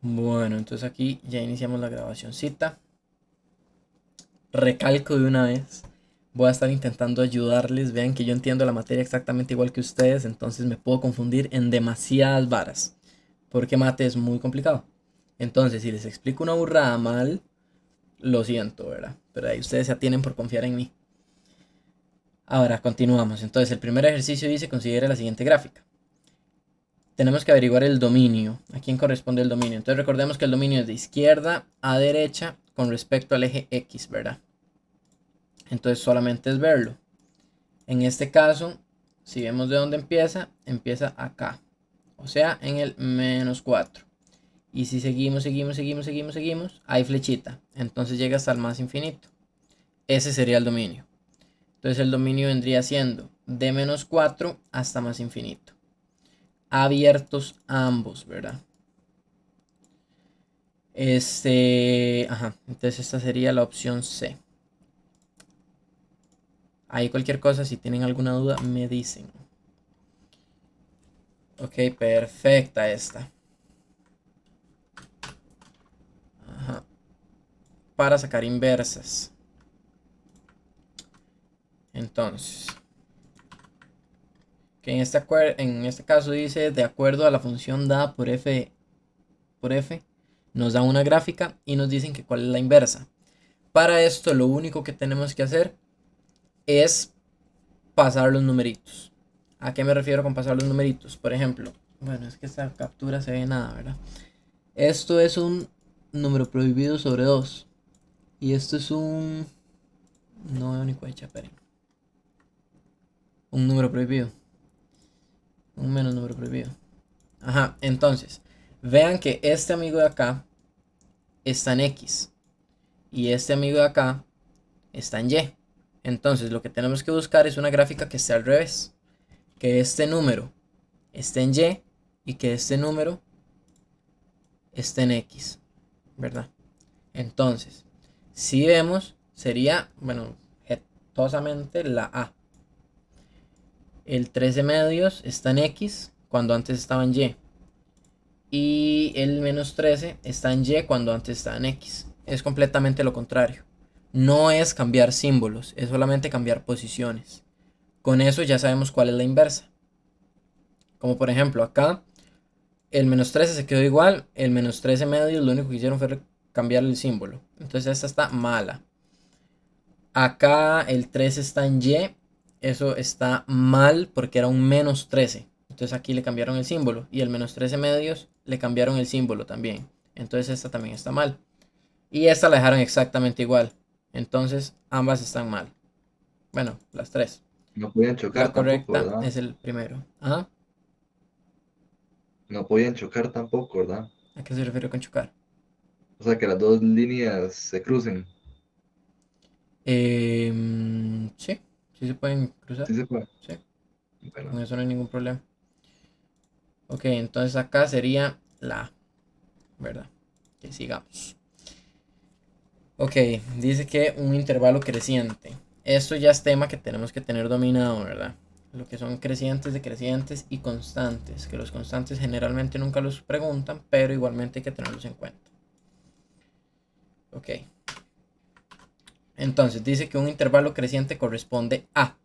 Bueno, entonces aquí ya iniciamos la grabacióncita. Recalco de una vez. Voy a estar intentando ayudarles. Vean que yo entiendo la materia exactamente igual que ustedes, entonces me puedo confundir en demasiadas varas. Porque mate es muy complicado. Entonces, si les explico una burrada mal, lo siento, ¿verdad? Pero ahí ustedes se atienen por confiar en mí. Ahora, continuamos. Entonces, el primer ejercicio dice, considere la siguiente gráfica. Tenemos que averiguar el dominio. ¿A quién corresponde el dominio? Entonces, recordemos que el dominio es de izquierda a derecha con respecto al eje X, ¿verdad? Entonces, solamente es verlo. En este caso, si vemos de dónde empieza, empieza acá. O sea, en el -4. Y si seguimos, hay flechita. Entonces llega hasta el más infinito. Ese sería el dominio. Entonces el dominio vendría siendo de -4 hasta más infinito. Abiertos ambos, ¿verdad? Entonces esta sería la opción C. Ahí cualquier cosa, si tienen alguna duda, me dicen. Ok, perfecta esta. Ajá. Para sacar inversas. Entonces, que en este caso dice, de acuerdo a la función dada por f, nos da una gráfica y nos dicen que cuál es la inversa. Para esto lo único que tenemos que hacer es pasar los numeritos. ¿A qué me refiero con pasar los numeritos? Por ejemplo, bueno, es que esta captura se ve nada, ¿verdad? Esto es un número prohibido sobre 2. Y esto es un... No veo ni cuecha, esperen. Un número prohibido. Un menos número prohibido. Ajá, entonces, vean que este amigo de acá está en X. Y este amigo de acá está en Y. Entonces, lo que tenemos que buscar es una gráfica que esté al revés. Que este número esté en Y y que este número esté en X. ¿Verdad? Entonces, si vemos, sería, bueno, jetosamente la A. El 13 medios está en X cuando antes estaba en Y. Y el -13 está en Y cuando antes estaba en X. Es completamente lo contrario. No es cambiar símbolos, es solamente cambiar posiciones. Con eso ya sabemos cuál es la inversa. Como por ejemplo acá, el -13 se quedó igual, el -13 medios lo único que hicieron fue cambiar el símbolo. Entonces esta está mala. Acá el 13 está en Y, eso está mal porque era un -13. Entonces aquí le cambiaron el símbolo y el -13 medios le cambiaron el símbolo también. Entonces esta también está mal. Y esta la dejaron exactamente igual. Entonces ambas están mal. Bueno, las tres. No podían La chocar tampoco, correcta ¿verdad? es el primero. ¿Ah? No podían chocar tampoco, ¿verdad? ¿A qué se refiere con chocar? O sea, que las dos líneas se crucen. Sí, sí se pueden cruzar. Sí se puede. Sí, con Bueno, eso no hay ningún problema. Ok, entonces acá sería la A, ¿verdad? Que sigamos. Ok, dice que un intervalo creciente. Esto ya es tema que tenemos que tener dominado, ¿verdad? Lo que son crecientes, decrecientes y constantes. Que los constantes generalmente nunca los preguntan, pero igualmente hay que tenerlos en cuenta. Ok, entonces dice que un intervalo creciente corresponde a.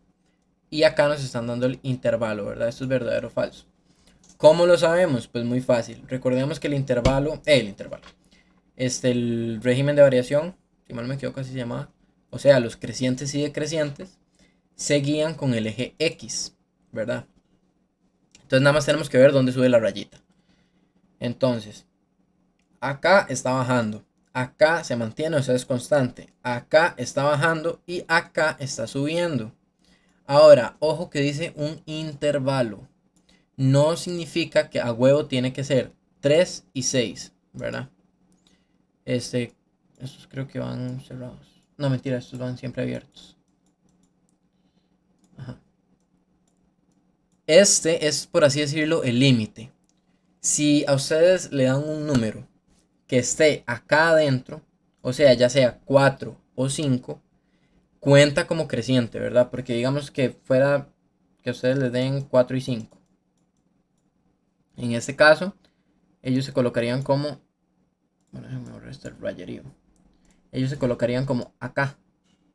Y acá nos están dando el intervalo, ¿verdad? Esto es verdadero o falso. ¿Cómo lo sabemos? Pues muy fácil. Recordemos que el régimen de variación, si mal no me equivoco así se llamaba, o sea, los crecientes y decrecientes, se guían con el eje X, ¿verdad? Entonces nada más tenemos que ver dónde sube la rayita. Entonces, acá está bajando, acá se mantiene, o sea, es constante, acá está bajando y acá está subiendo. Ahora, ojo que dice un intervalo. No significa que a huevo tiene que ser 3 y 6, ¿verdad? Este, estos creo que van cerrados. No, mentira, estos van siempre abiertos. Ajá. Este es, por así decirlo, el límite. Si a ustedes le dan un número que esté acá adentro, o sea, ya sea 4 o 5, cuenta como creciente, ¿verdad? Porque digamos que fuera que ustedes le den 4 y 5. En este caso, ellos se colocarían como Bueno, déjenme borrar este rayerío. Ellos se colocarían como acá.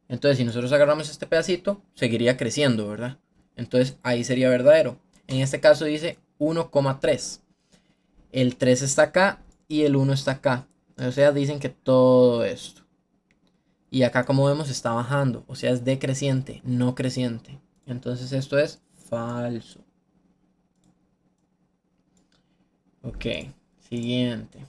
Entonces, si nosotros agarramos este pedacito, seguiría creciendo, ¿verdad? Entonces, ahí sería verdadero. En este caso dice 1,3. El 3 está acá y el 1 está acá. O sea, dicen que todo esto. Y acá, como vemos, está bajando. O sea, es decreciente, no creciente. Entonces, esto es falso. Ok, siguiente.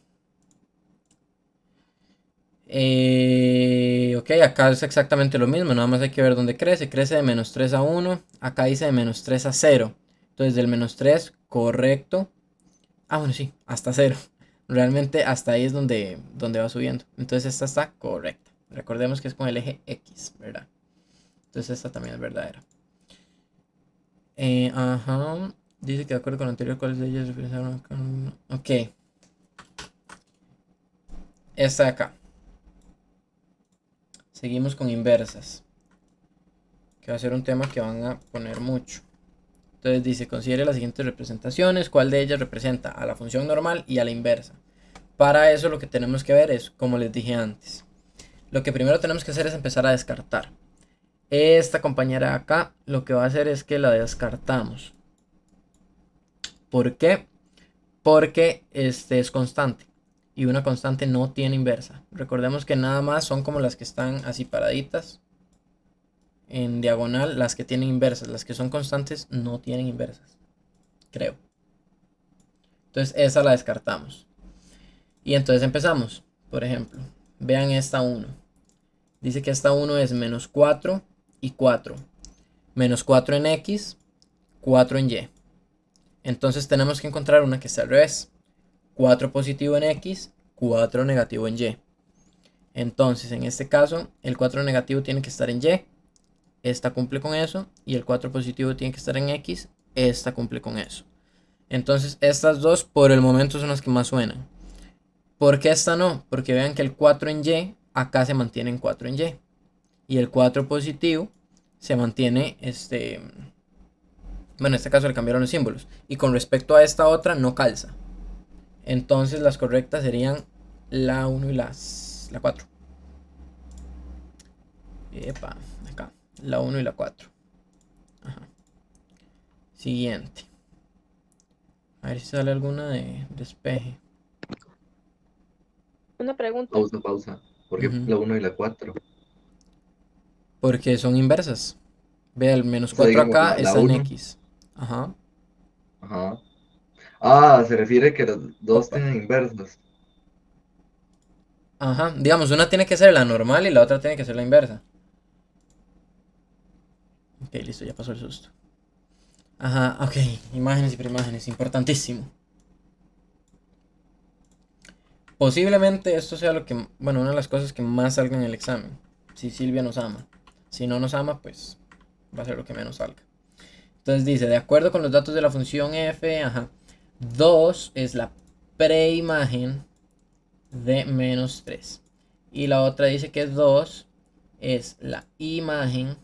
Ok, acá es exactamente lo mismo, nada más hay que ver dónde crece. Crece de -3 a 1. Acá dice de -3 a 0. Entonces del -3, correcto. Ah, bueno, sí, hasta 0. Realmente hasta ahí es donde va subiendo. Entonces esta está correcta. Recordemos que es con el eje X, ¿verdad? Entonces esta también es verdadera. Ajá. Dice que de acuerdo con lo anterior, ¿cuáles de ellas representan? Ok. Esta de acá. Seguimos con inversas, que va a ser un tema que van a poner mucho. Entonces dice, considere las siguientes representaciones, cuál de ellas representa a la función normal y a la inversa. Para eso lo que tenemos que ver es, como les dije antes, lo que primero tenemos que hacer es empezar a descartar. Esta compañera de acá, lo que va a hacer es que la descartamos. ¿Por qué? Porque este es constante y una constante no tiene inversa. Recordemos que nada más son como las que están así paraditas en diagonal, las que tienen inversas. Las que son constantes no tienen inversas, creo. Entonces esa la descartamos. Y entonces empezamos. Por ejemplo, vean esta 1. Dice que esta 1 es -4 y 4. -4 en X, 4 en Y. Entonces tenemos que encontrar una que esté al revés. 4 positivo en X, 4 negativo en Y. Entonces en este caso el 4 negativo tiene que estar en Y. Esta cumple con eso. Y el 4 positivo tiene que estar en X. Esta cumple con eso. Entonces estas dos por el momento son las que más suenan. ¿Por qué esta no? Porque vean que el 4 en Y acá se mantiene en 4 en Y. Y el 4 positivo se mantiene, bueno, en este caso le cambiaron los símbolos. Y con respecto a esta otra no calza. Entonces las correctas serían la 1 y la 4. Epa, acá. La 1 y la 4. Ajá. Siguiente. A ver si sale alguna de despeje. Una pregunta. Pausa, pausa. ¿Por qué Ujú. la 1 y la 4? Porque son inversas. Ve, el menos O sea, 4 digamos, acá la está en 1. X. Ajá. Ajá. Ah, se refiere que las dos Opa. tienen inversas. Ajá. Digamos, una tiene que ser la normal y la otra tiene que ser la inversa. Ok, listo, ya pasó el susto. Ajá, ok. Imágenes y preimágenes, importantísimo. Posiblemente esto sea lo que, bueno, una de las cosas que más salga en el examen. Si Silvia nos ama. Si no nos ama, pues va a ser lo que menos salga. Entonces dice, de acuerdo con los datos de la función f, ajá, 2 es la preimagen de -3. Y la otra dice que 2 es la imagen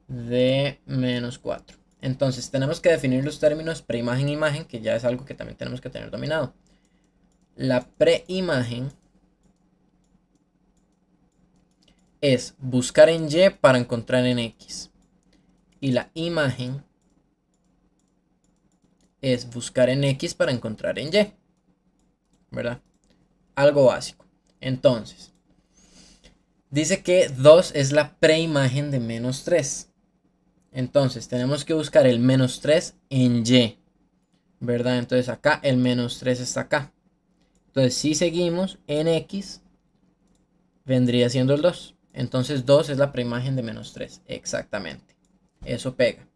de -4. Entonces tenemos que definir los términos preimagen e imagen, que ya es algo que también tenemos que tener dominado. La preimagen es buscar en Y para encontrar en X. Y la imagen es buscar en X para encontrar en Y. ¿Verdad? Algo básico. Entonces, dice que 2 es la preimagen de -3. Entonces, tenemos que buscar el -3 en Y. ¿Verdad? Entonces, acá el -3 está acá. Entonces, si seguimos en X, vendría siendo el 2. Entonces, 2 es la preimagen de -3. Exactamente. Eso pega.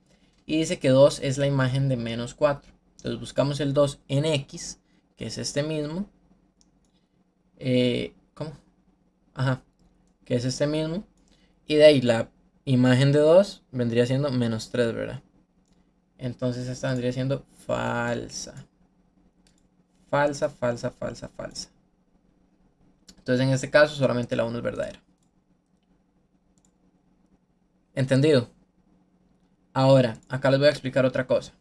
Y dice que 2 es la imagen de -4. Entonces, buscamos el 2 en X, que es este mismo. ¿Cómo? Ajá, que es este mismo. Y de ahí la imagen de 2 vendría siendo -3, ¿verdad? Entonces esta vendría siendo falsa. Falsa, falsa, falsa, falsa. Entonces en este caso solamente la 1 es verdadera. ¿Entendido? Ahora, acá les voy a explicar otra cosa.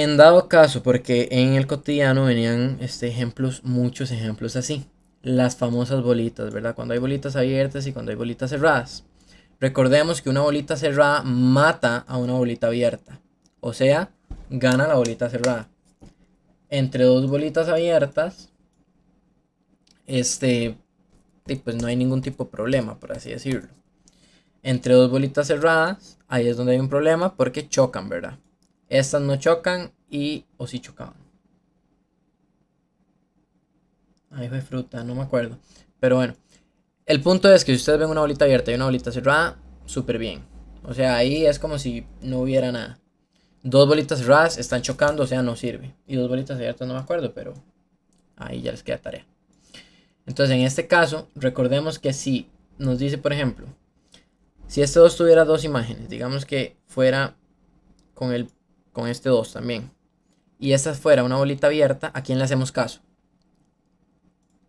En dado caso, porque en el cotidiano venían ejemplos, muchos ejemplos así. Las famosas bolitas, ¿verdad? Cuando hay bolitas abiertas y cuando hay bolitas cerradas. Recordemos que una bolita cerrada mata a una bolita abierta. O sea, gana la bolita cerrada. Entre dos bolitas abiertas, pues no hay ningún tipo de problema, por así decirlo. Entre dos bolitas cerradas, ahí es donde hay un problema porque chocan, ¿verdad? Estas no chocan o sí chocaban. Ahí fue fruta, no me acuerdo. Pero bueno, el punto es que si ustedes ven una bolita abierta y una bolita cerrada, súper bien. O sea, ahí es como si no hubiera nada. Dos bolitas cerradas están chocando, o sea, no sirve. Y dos bolitas abiertas no me acuerdo, pero ahí ya les queda tarea. Entonces, en este caso, recordemos que si nos dice, por ejemplo, si este 2 tuviera dos imágenes, digamos que fuera con este 2 también, y esta fuera una bolita abierta, ¿a quién le hacemos caso?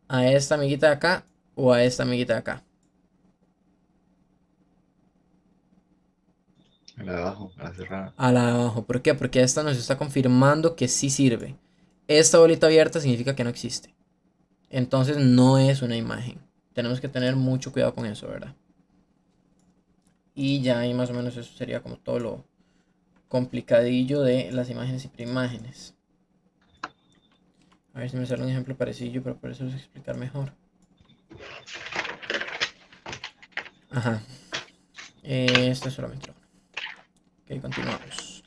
¿A esta amiguita de acá o a esta amiguita de acá? A la de abajo, a la cerrada. A la de abajo. ¿Por qué? Porque esta nos está confirmando que sí sirve. Esta bolita abierta significa que no existe. Entonces no es una imagen. Tenemos que tener mucho cuidado con eso, ¿verdad? Y ya ahí más o menos eso sería como todo lo complicadillo de las imágenes y preimágenes. A ver si me sale un ejemplo parecido, pero por eso les explicar mejor. Ajá. Esto es solamente uno. Ok, continuamos.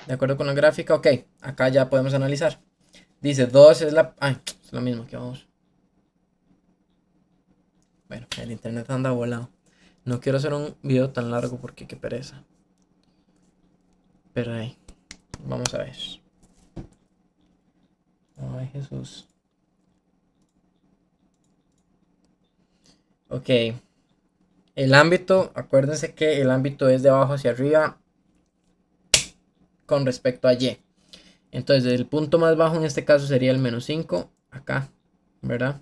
De acuerdo con la gráfica, ok. Acá ya podemos analizar. Dice 2 es la... Ay, es lo mismo que vamos. Bueno, el internet anda volado. No quiero hacer un video tan largo porque qué pereza. Pero ahí, vamos a ver. Ay, Jesús. Ok. El ámbito, acuérdense que el ámbito es de abajo hacia arriba con respecto a Y. Entonces, el punto más bajo en este caso sería el menos 5, acá, ¿verdad?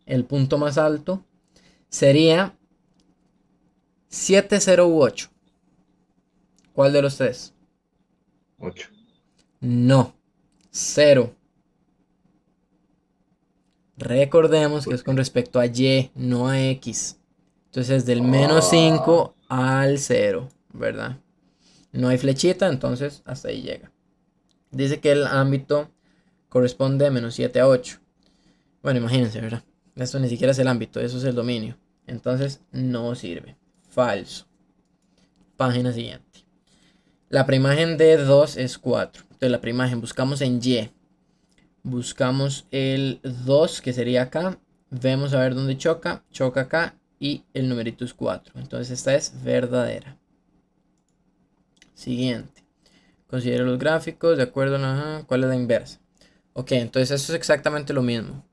El punto más alto sería 7, 0 u 8. ¿Cuál de los tres? 8. No, 0. Recordemos que ¿Por es con qué? respecto a Y, no a X. Entonces, del menos Ah, 5 al 0, ¿verdad? No hay flechita, entonces hasta ahí llega. Dice que el ámbito corresponde de menos 7 a 8. Bueno, imagínense, ¿verdad? Esto ni siquiera es el ámbito, eso es el dominio. Entonces, no sirve. Falso. Página siguiente. La preimagen de 2 es 4. Entonces, la preimagen buscamos en Y. Buscamos el 2 que sería acá. Vemos a ver dónde choca. Choca acá. Y el numerito es 4. Entonces, esta es verdadera. Siguiente. Considere los gráficos de acuerdo a cuál es la inversa. Ok, entonces esto es exactamente lo mismo.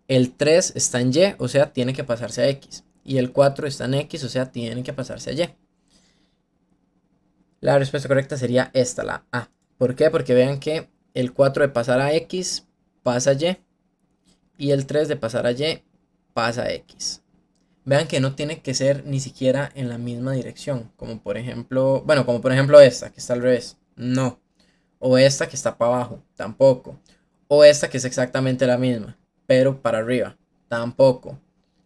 El 3 está en Y, o sea, tiene que pasarse a X. Y el 4 está en X, o sea, tiene que pasarse a Y. La respuesta correcta sería esta, la A. ¿Por qué? Porque vean que el 4 de pasar a X pasa a Y. Y el 3 de pasar a Y pasa a X. Vean que no tiene que ser ni siquiera en la misma dirección. Como por ejemplo, bueno, como por ejemplo esta, que está al revés. No. O esta que está para abajo, tampoco. O esta que es exactamente la misma, pero para arriba, tampoco.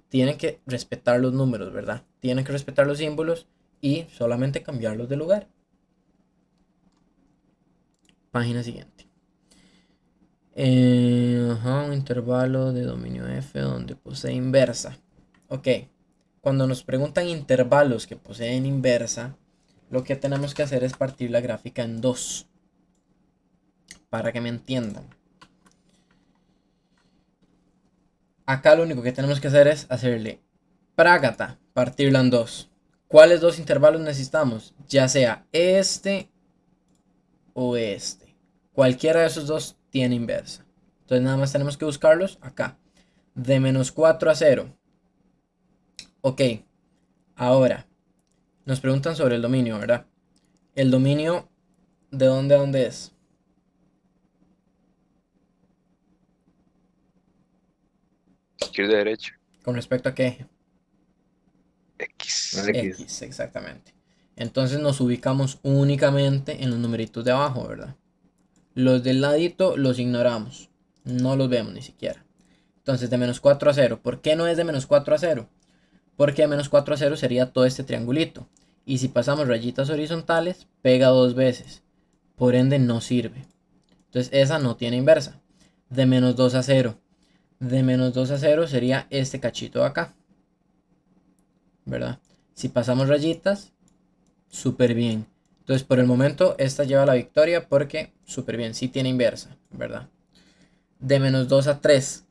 Tienen que respetar los números, ¿verdad? Tienen que respetar los símbolos y solamente cambiarlos de lugar. Página siguiente. Un intervalo de dominio F donde posee inversa. Ok, cuando nos preguntan intervalos que poseen inversa, lo que tenemos que hacer es partir la gráfica en dos, para que me entiendan. Acá lo único que tenemos que hacer es hacerle prágata, partirla en dos. ¿Cuáles dos intervalos necesitamos? Ya sea este o este. Cualquiera de esos dos tiene inversa. Entonces nada más tenemos que buscarlos acá. De menos 4 a 0. Ok, ahora nos preguntan sobre el dominio, ¿verdad? El dominio, ¿de dónde a dónde es? Izquierda, derecha. ¿Con respecto a qué? a X. X. X, exactamente. Entonces nos ubicamos únicamente en los numeritos de abajo, ¿verdad? Los del ladito los ignoramos. No los vemos ni siquiera. Entonces de menos 4 a 0. ¿Por qué no es de menos 4 a 0? Porque de menos 4 a 0 sería todo este triangulito. Y si pasamos rayitas horizontales, pega dos veces. Por ende no sirve. Entonces esa no tiene inversa. De menos 2 a 0. De menos 2 a 0 sería este cachito de acá. ¿Verdad? Si pasamos rayitas, súper bien. Entonces por el momento esta lleva la victoria porque súper bien, sí tiene inversa, ¿verdad? De menos 2 a 3.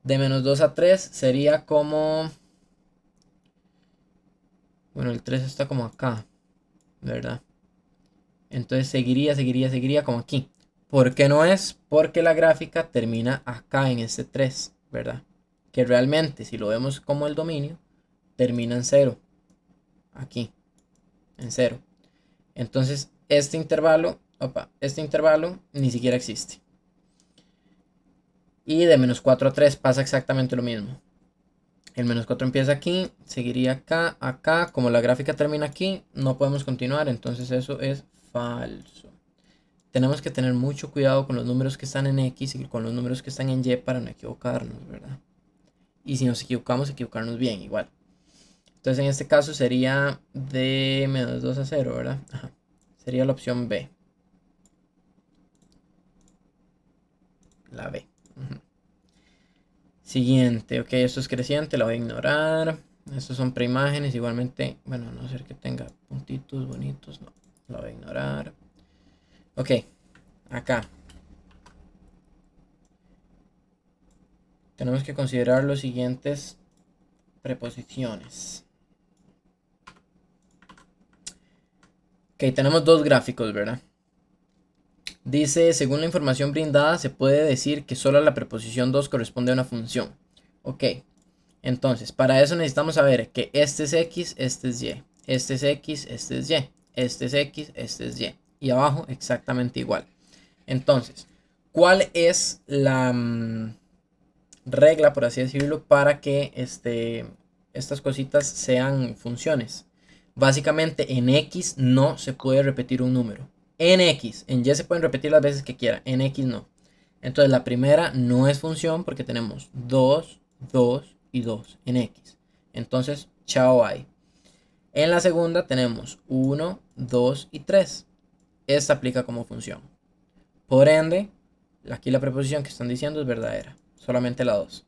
De menos 2 a 3 sería como... Bueno, el 3 está como acá, ¿verdad? Entonces seguiría como aquí. ¿Por qué no es? Porque la gráfica termina acá en este 3, ¿verdad? Que realmente, si lo vemos como el dominio, termina en 0. Aquí, en 0. Entonces, este intervalo ni siquiera existe. Y de menos 4 a 3 pasa exactamente lo mismo. El menos 4 empieza aquí, seguiría acá, acá. Como la gráfica termina aquí, no podemos continuar. Entonces eso es falso. Tenemos que tener mucho cuidado con los números que están en X y con los números que están en Y para no equivocarnos, ¿verdad? Y si nos equivocamos, equivocarnos bien, igual. Entonces en este caso sería de menos 2 a 0, ¿verdad? Ajá. Sería la opción B. La B. Ujú. Siguiente, ok, esto es creciente, la voy a ignorar. Estos son preimágenes, igualmente, bueno, a no ser que tenga puntitos bonitos, no, la voy a ignorar. Ok, acá. Tenemos que considerar los siguientes preposiciones. Ok, tenemos dos gráficos, ¿verdad? Dice, según la información brindada, se puede decir que solo la preposición 2 corresponde a una función. Ok, entonces, para eso necesitamos saber que este es X, este es Y. Este es X, este es Y. Este es X, este es Y. Y abajo exactamente igual. Entonces, ¿cuál es la regla, por así decirlo, para que estas cositas sean funciones? Básicamente en X no se puede repetir un número. En X, en Y se pueden repetir las veces que quiera, en X no. Entonces la primera no es función porque tenemos 2, 2 y 2 en X. Entonces, chao ahí. En la segunda tenemos 1, 2 y 3. Esta aplica como función. Por ende, aquí la preposición que están diciendo es verdadera. Solamente la 2.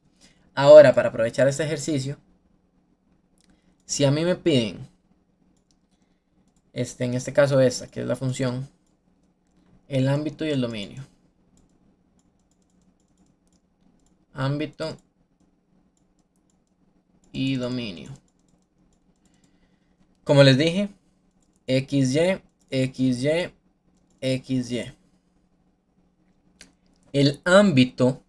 Ahora, para aprovechar este ejercicio, si a mí me piden, en este caso esta, que es la función, el ámbito y el dominio. Ámbito y dominio. Como les dije, XY, XY, XY. El ámbito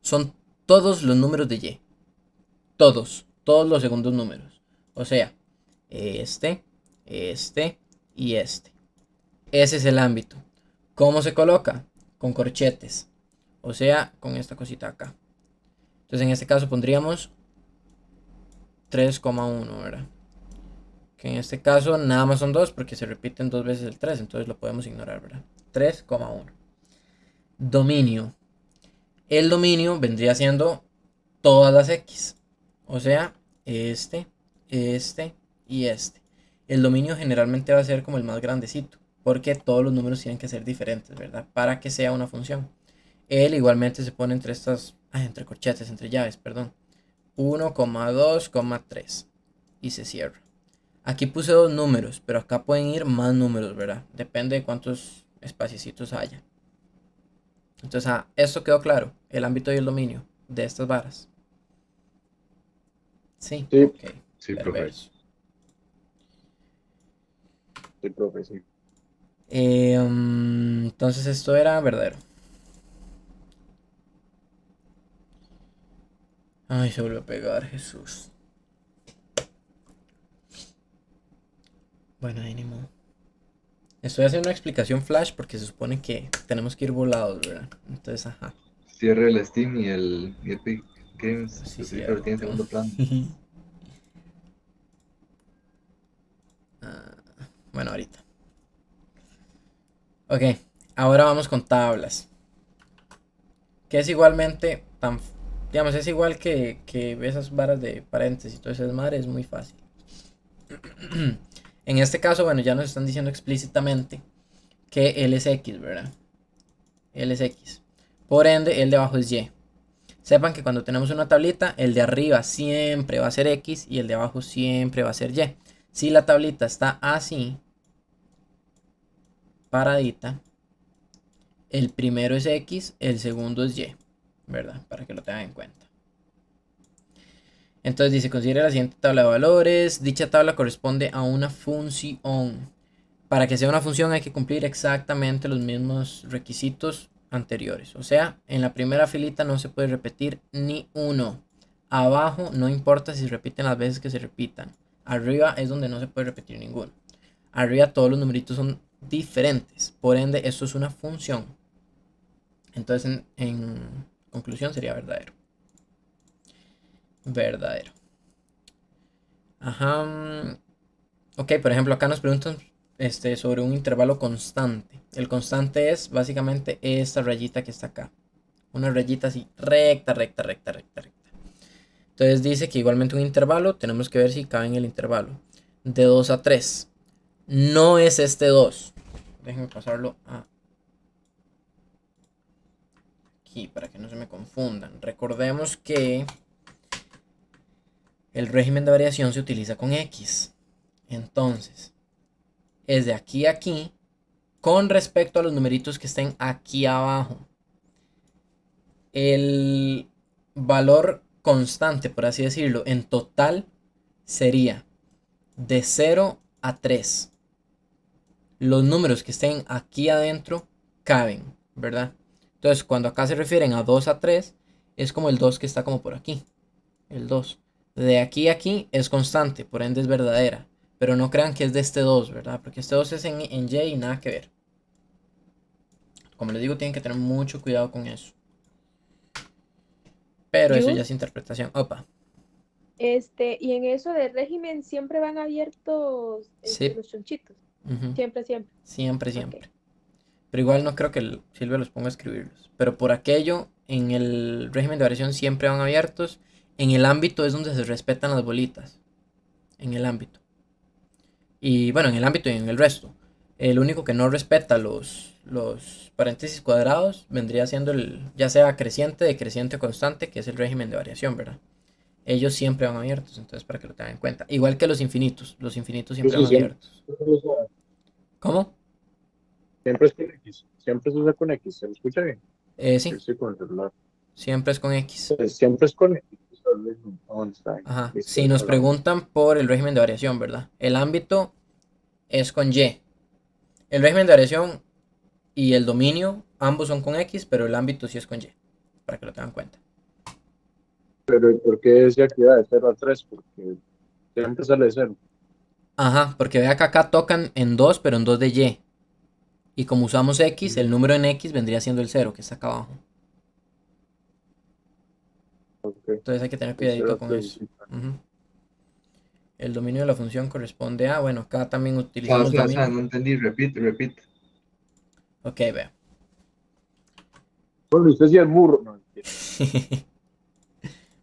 son todos los números de Y. Todos los segundos números. O sea, este y este. Ese es el ámbito. ¿Cómo se coloca? Con corchetes. O sea, con esta cosita acá. Entonces en este caso pondríamos 3,1, ¿verdad? Que en este caso nada más son 2 porque se repiten dos veces el 3, entonces lo podemos ignorar, ¿verdad? 3,1. Dominio. El dominio vendría siendo todas las X. O sea, este y este. El dominio generalmente va a ser como el más grandecito, porque todos los números tienen que ser diferentes, ¿verdad? Para que sea una función. Él igualmente se pone entre estas, entre corchetes, entre llaves, perdón. 1,2,3 y se cierra. Aquí puse dos números, pero acá pueden ir más números, ¿verdad? Depende de cuántos espaciecitos haya. Entonces, esto quedó claro, el ámbito y el dominio de estas varas. Sí, Sí, ok, sí, profe. perverso. Sí, profe, sí. Entonces esto era verdadero. Ay, se volvió a pegar, Jesús. Bueno, ahí ni modo. Estoy haciendo una explicación flash porque se supone que tenemos que ir volados, ¿verdad? Entonces, ajá. Cierre el Steam y el Epic Games, Sí, pues sí, pero tiene cierto. segundo plano. Ah, bueno, ahorita. Ok, Ahora vamos con tablas. Que es igualmente tan... Digamos, es igual que esas varas de paréntesis y todo ese desmadre, es muy fácil. En este caso, bueno, ya nos están diciendo explícitamente que L es X, ¿verdad? L es X. Por ende, el de abajo es Y. Sepan que cuando tenemos una tablita, el de arriba siempre va a ser X y el de abajo siempre va a ser Y. Si la tablita está así, paradita, el primero es X, el segundo es Y, ¿verdad? Para que lo tengan en cuenta. Entonces dice, considere la siguiente tabla de valores. Dicha tabla corresponde a una función. Para que sea una función hay que cumplir exactamente los mismos requisitos anteriores. O sea, en la primera filita no se puede repetir ni uno. Abajo no importa si se repiten las veces que se repitan. Arriba es donde no se puede repetir ninguno. Arriba todos los numeritos son diferentes. Por ende, esto es una función. Entonces, en conclusión sería verdadero. Verdadero. Ajá. Ok, por ejemplo, acá nos preguntan sobre un intervalo constante. El constante es básicamente esta rayita que está acá. Una rayita así, recta, recta, recta, recta, recta. Entonces dice que igualmente un intervalo, tenemos que ver si cabe en el intervalo. De 2 a 3. No es este 2. Déjenme pasarlo aquí para que no se me confundan. Recordemos que el régimen de variación se utiliza con X. Entonces, es de aquí a aquí con respecto a los numeritos que estén aquí abajo. El valor constante, por así decirlo, en total sería de 0 a 3. Los números que estén aquí adentro caben, ¿verdad? Entonces, cuando acá se refieren a 2 a 3, es como el 2 que está como por aquí. El 2. De aquí a aquí es constante, por ende es verdadera. Pero no crean que es de este 2, ¿verdad? Porque este 2 es en Y y nada que ver. Como les digo, tienen que tener mucho cuidado con eso. Pero eso ya es Just, interpretación. Opa. y en eso de régimen siempre van abiertos Sí. los chonchitos. Ujú. Siempre, siempre. Siempre, Ok. siempre. Pero igual no creo que Silvia los ponga a escribirlos. Pero por aquello, en el régimen de variación siempre van abiertos. En el ámbito es donde se respetan las bolitas. En el ámbito. Y bueno, en el ámbito y en el resto. El único que no respeta los paréntesis cuadrados vendría siendo el, ya sea creciente, decreciente o constante, que es el régimen de variación, ¿verdad? Ellos siempre van abiertos, entonces para que lo tengan en cuenta. Igual que los infinitos siempre Eso van siempre, abiertos. ¿Cómo? siempre es con X, siempre se usa con X, ¿se lo escucha bien? Yo Sí, estoy con el celular. siempre es con X. Pues siempre es con X. ¿Dónde está? Ajá. Listo, Si nos hablamos. preguntan por el régimen de variación, ¿verdad? El ámbito es con Y. El régimen de variación y el dominio, ambos son con X, pero el ámbito sí es con Y. Para que lo tengan en cuenta. Pero ¿por qué decía que iba de 0 a 3? Porque siempre sale de 0. Ajá, porque vea que acá tocan en 2, pero en 2 de Y. Y como usamos X, el número en X vendría siendo el 0, que está acá abajo. Ok, Entonces hay que tener de 0 cuidadito a con 3. eso. Ujú. El dominio de la función corresponde a, bueno, acá también Sabes, utilizamos sabes, dominio. no entendí, repite, repite. Ok, vea. Bueno, usted sí es burro. No, mentira.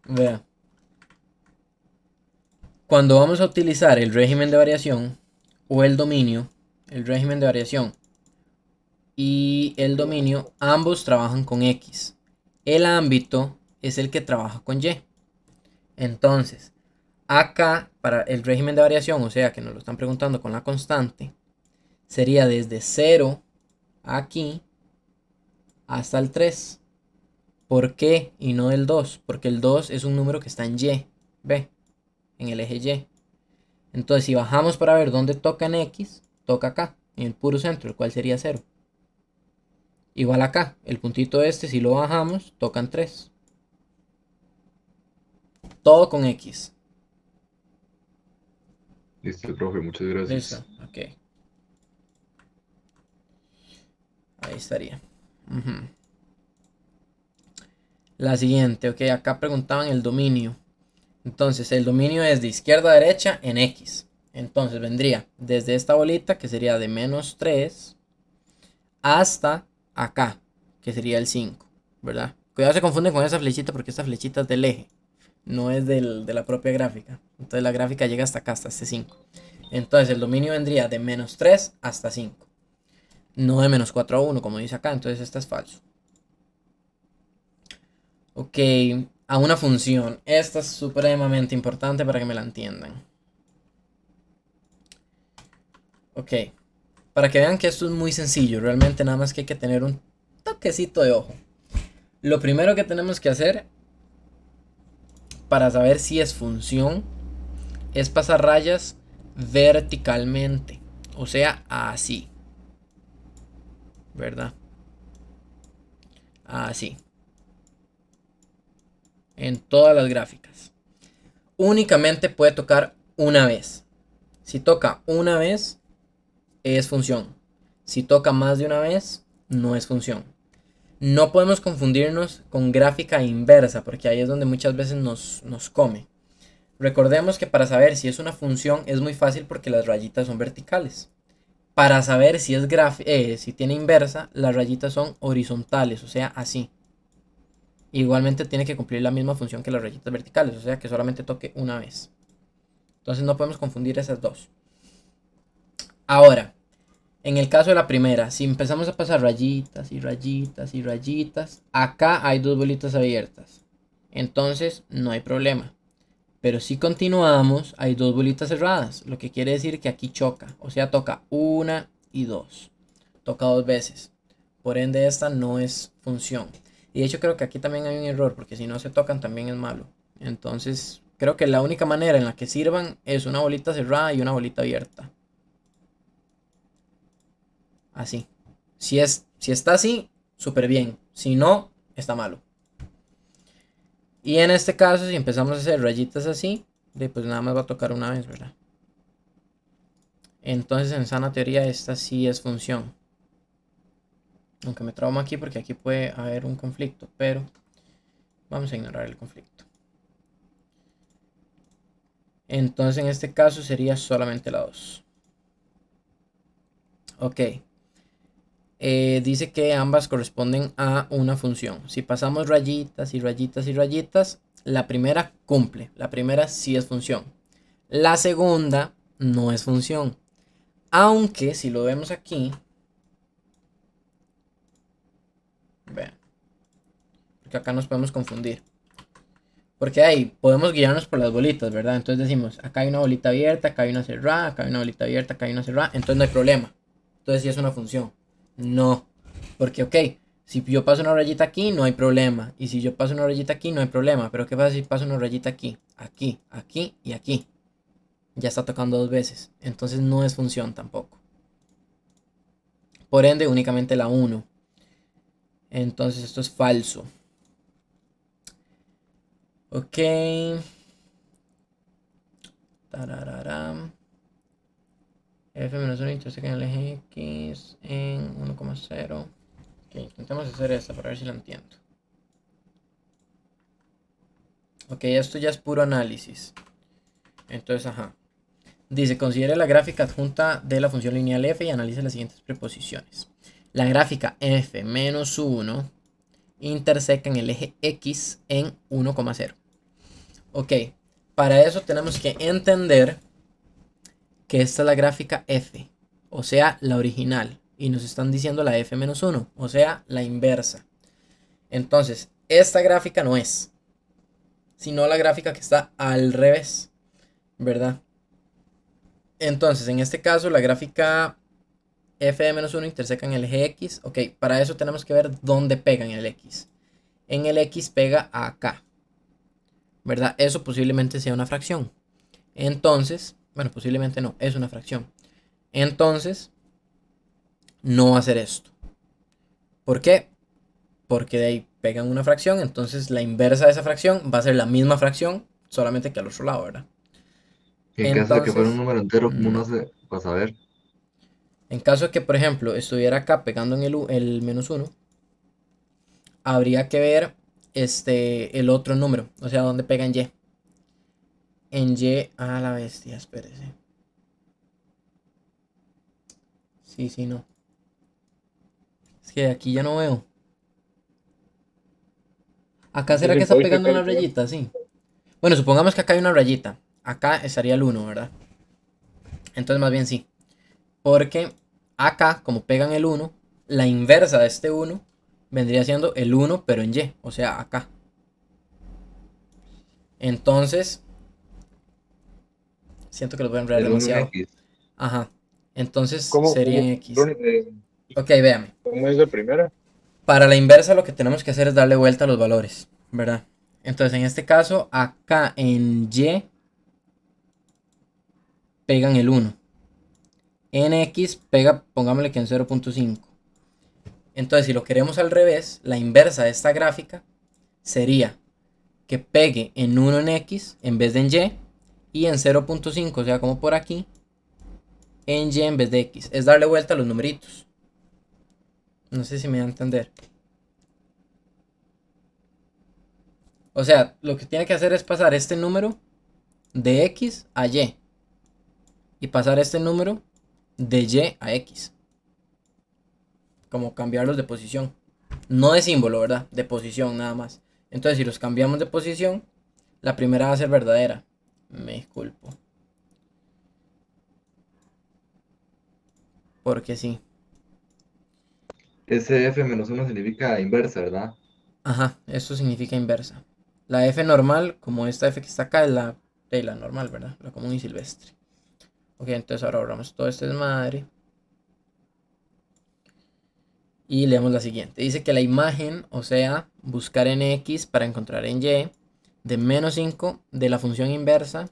Vea. Cuando vamos a utilizar el régimen de variación o el dominio, el régimen de variación y el dominio, ambos trabajan con X. El ámbito es el que trabaja con Y. Entonces, acá, para el régimen de variación, o sea que nos lo están preguntando con la constante, sería desde 0 aquí hasta el 3. ¿Por qué? Y no el 2. Porque el 2 es un número que está en Y. ¿Ve? En el eje Y. Entonces, si bajamos para ver dónde toca en X, toca acá, en el puro centro, el cual sería 0. Igual acá, el puntito este, si lo bajamos, tocan 3. Todo con X. Listo, profe, muchas gracias. Listo, ok. Ahí estaría. Ujú. La siguiente, ok, acá preguntaban el dominio. Entonces, el dominio es de izquierda a derecha en X. Entonces, vendría desde esta bolita, que sería de -3, hasta acá, que sería el 5, ¿verdad? Cuidado, se confunden con esa flechita porque esta flechita es del eje, no es de la propia gráfica. Entonces la gráfica llega hasta acá, hasta este 5. Entonces el dominio vendría de menos 3 hasta 5. No de menos 4 a 1, como dice acá. Entonces esta es falso. Ok, a una función. Esta es supremamente importante para que me la entiendan. Ok, para que vean que esto es muy sencillo. Realmente nada más que hay que tener un toquecito de ojo. Lo primero que tenemos que hacer para saber si es función es pasar rayas verticalmente. O sea, así. ¿Verdad? Así. En todas las gráficas. Únicamente puede tocar una vez. Si toca una vez, es función. Si toca más de una vez, no es función. No podemos confundirnos con gráfica inversa, porque ahí es donde muchas veces nos come. Recordemos que para saber si es una función es muy fácil porque las rayitas son verticales. Para saber si es si tiene inversa, las rayitas son horizontales, o sea, así. Igualmente tiene que cumplir la misma función que las rayitas verticales, o sea, que solamente toque una vez. Entonces no podemos confundir esas dos. Ahora, en el caso de la primera, si empezamos a pasar rayitas y rayitas y rayitas, acá hay dos bolitas abiertas. Entonces no hay problema. Pero si continuamos, hay dos bolitas cerradas, lo que quiere decir que aquí choca. O sea, toca una y dos. Toca dos veces. Por ende, esta no es función. Y de hecho creo que aquí también hay un error, porque si no se tocan también es malo. Entonces, creo que la única manera en la que sirvan es una bolita cerrada y una bolita abierta. Así. Si está así, súper bien. Si no, está malo. Y en este caso, si empezamos a hacer rayitas así, pues nada más va a tocar una vez, ¿verdad? Entonces, en sana teoría, esta sí es función. Aunque me trauma aquí porque aquí puede haber un conflicto, pero vamos a ignorar el conflicto. Entonces, en este caso sería solamente la 2. Ok. Dice que ambas corresponden a una función. Si pasamos rayitas y rayitas y rayitas, la primera cumple. La primera sí es función. La segunda no es función. Aunque si lo vemos aquí, vean, porque acá nos podemos confundir. Porque ahí podemos guiarnos por las bolitas, ¿verdad? Entonces decimos, acá hay una bolita abierta, acá hay una cerrada, acá hay una bolita abierta, acá hay una cerrada. Entonces no hay problema. Entonces sí es una función. No. Porque, ok, si yo paso una rayita aquí, no hay problema. Y si yo paso una rayita aquí, no hay problema. Pero ¿qué pasa si paso una rayita aquí? Aquí, aquí y aquí. Ya está tocando dos veces. Entonces no es función tampoco. Por ende, únicamente la 1. Entonces esto es falso. Ok. Tarararam. F-1 interseca en el eje X en 1,0. Ok, intentemos hacer esta para ver si lo entiendo. Ok, esto ya es puro análisis. Entonces, ajá. Dice, considere la gráfica adjunta de la función lineal f y analice las siguientes preposiciones. La gráfica f-1 interseca en el eje x en 1,0. Ok, para eso tenemos que entender que esta es la gráfica f, o sea, la original. Y nos están diciendo la f-1, o sea, la inversa. Entonces, esta gráfica no es, sino la gráfica que está al revés, ¿verdad? Entonces, en este caso, la gráfica f de menos 1 interseca en el eje X. Ok, para eso tenemos que ver dónde pega en el X. En el X pega acá, ¿verdad? Eso posiblemente sea una fracción. Entonces, bueno, posiblemente no, es una fracción. Entonces, no va a ser esto. ¿Por qué? Porque de ahí pegan una fracción, entonces la inversa de esa fracción va a ser la misma fracción, solamente que al otro lado, ¿verdad? Y en caso de que fuera un Entonces, número entero, ¿cómo no no. se para saber? En caso de que, por ejemplo, estuviera acá pegando en el menos 1, habría que ver el otro número, o sea, dónde pega en Y. En Y a la bestia, espérese. Sí, no. Es que aquí ya no veo. Acá será Sí, que está puede pegando checar una igual. rayita, sí. Bueno, supongamos que acá hay una rayita. Acá estaría el 1, ¿verdad? Entonces más bien sí. Porque acá, como pegan el 1, la inversa de este 1 vendría siendo el 1 pero en Y. O sea, acá. Entonces, siento que los voy a enredar El uno en demasiado. X. Ajá. Entonces ¿Cómo, sería en cómo, X. Ok, véame. cómo es la primera? Para la inversa lo que tenemos que hacer es darle vuelta a los valores, ¿verdad? Entonces en este caso, acá en Y pegan el 1. En X pega, pongámosle que en 0.5. Entonces si lo queremos al revés, la inversa de esta gráfica sería que pegue en 1 en X en vez de en Y. Y en 0.5, o sea, como por aquí, en Y en vez de X. Es darle vuelta a los numeritos. No sé si me da a entender. O sea, lo que tiene que hacer es pasar este número de X a Y. Y pasar este número de Y a X. Como cambiarlos de posición. No de símbolo, ¿verdad? De posición nada más. Entonces, si los cambiamos de posición, la primera va a ser verdadera. Me disculpo. Porque sí. Ese F-1 significa inversa, ¿verdad? Ajá, esto significa inversa. La F normal, como esta F que está acá, es la normal, ¿verdad? La común y silvestre. Ok, entonces ahora borramos todo este desmadre. Y leemos la siguiente. Dice que la imagen, o sea, buscar en X para encontrar en Y, de menos 5 de la función inversa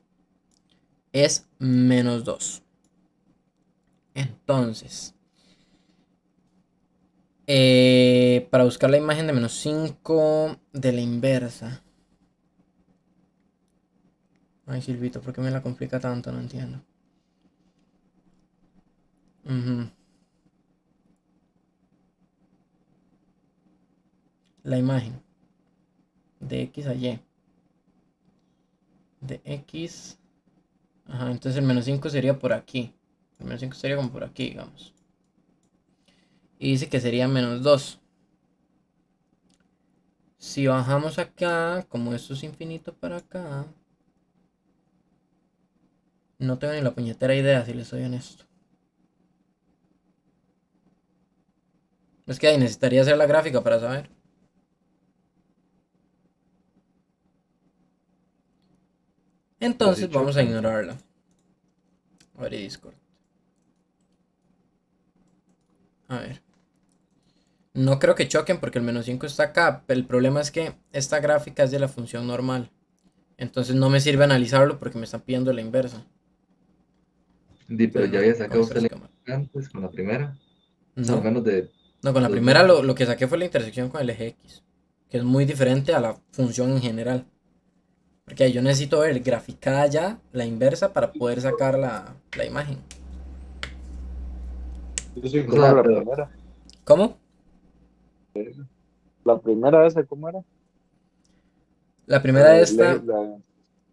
es menos 2. Entonces, para buscar la imagen de menos 5 de la inversa. Ay, Silvito, ¿por qué me la complica tanto? No entiendo. Ujú. La imagen de X a Y. De X. Ajá, entonces el menos 5 sería por aquí. El menos 5 sería como por aquí, digamos. Y dice que sería menos 2. Si bajamos acá, como esto es infinito para acá, no tengo ni la puñetera idea, si les soy honesto. Es que ahí necesitaría hacer la gráfica para saber. Pero si Entonces vamos a chocan. ignorarla. Abrir Discord. A ver. No creo que choquen porque el menos 5 está acá. Pero el problema es que esta gráfica es de la función normal. Entonces no me sirve analizarlo porque me están pidiendo la inversa. Pero Entonces ya no, había con sacado esta usted sí la cámara. antes con la primera. O sea, al No, menos de no, con la los primera números. lo que saqué fue la intersección con el eje X. Que es muy diferente a la función en general. Porque ahí yo necesito ver graficada ya la inversa para poder sacar la imagen. Yo sí, O ¿cómo era sea, la pero, primera? ¿Cómo? La primera esa, ¿cómo era? La La primera de de esta la...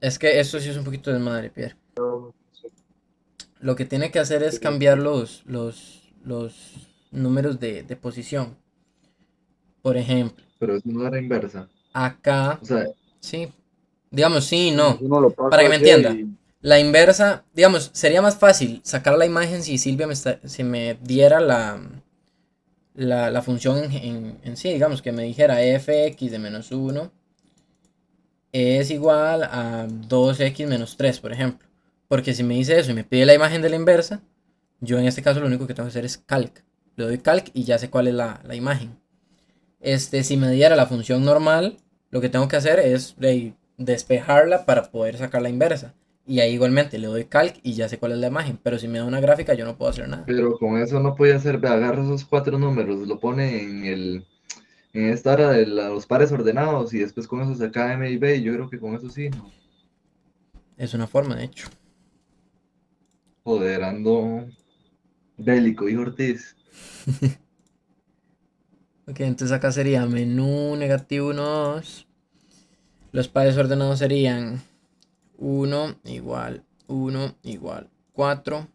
es que esto sí es un poquito de madre, Pierre. sí, Lo que tiene que hacer es sí, cambiar los números de posición. Por ejemplo, pero eso no era inversa. acá, O sea, sí, digamos sí y menos no. uno lo Para pasa que me allá entienda, y la inversa, digamos, sería más fácil sacar la imagen si Silvia si me diera la función en sí, digamos, que me dijera fx de menos 1 es igual a 2x menos 3, por ejemplo. Porque si me dice eso y me pide la imagen de la inversa, yo en este caso lo único que tengo que hacer es calc. Le doy calc y ya sé cuál es la imagen. Si me diera la función normal, lo que tengo que hacer es despejarla para poder sacar la inversa. Y ahí igualmente le doy calc y ya sé cuál es la imagen. Pero si me da una gráfica, yo no puedo hacer nada. pero con eso no podía hacer, ve, agarra esos cuatro números, lo pone en esta hora de los pares ordenados y después con eso saca M y B y yo creo que con eso sí, ¿no? Es una forma, de hecho. Joder, ando bélico, hijo Ortiz. Ok, entonces acá sería menú negativo 1, 2. Los pares ordenados serían 1 igual 4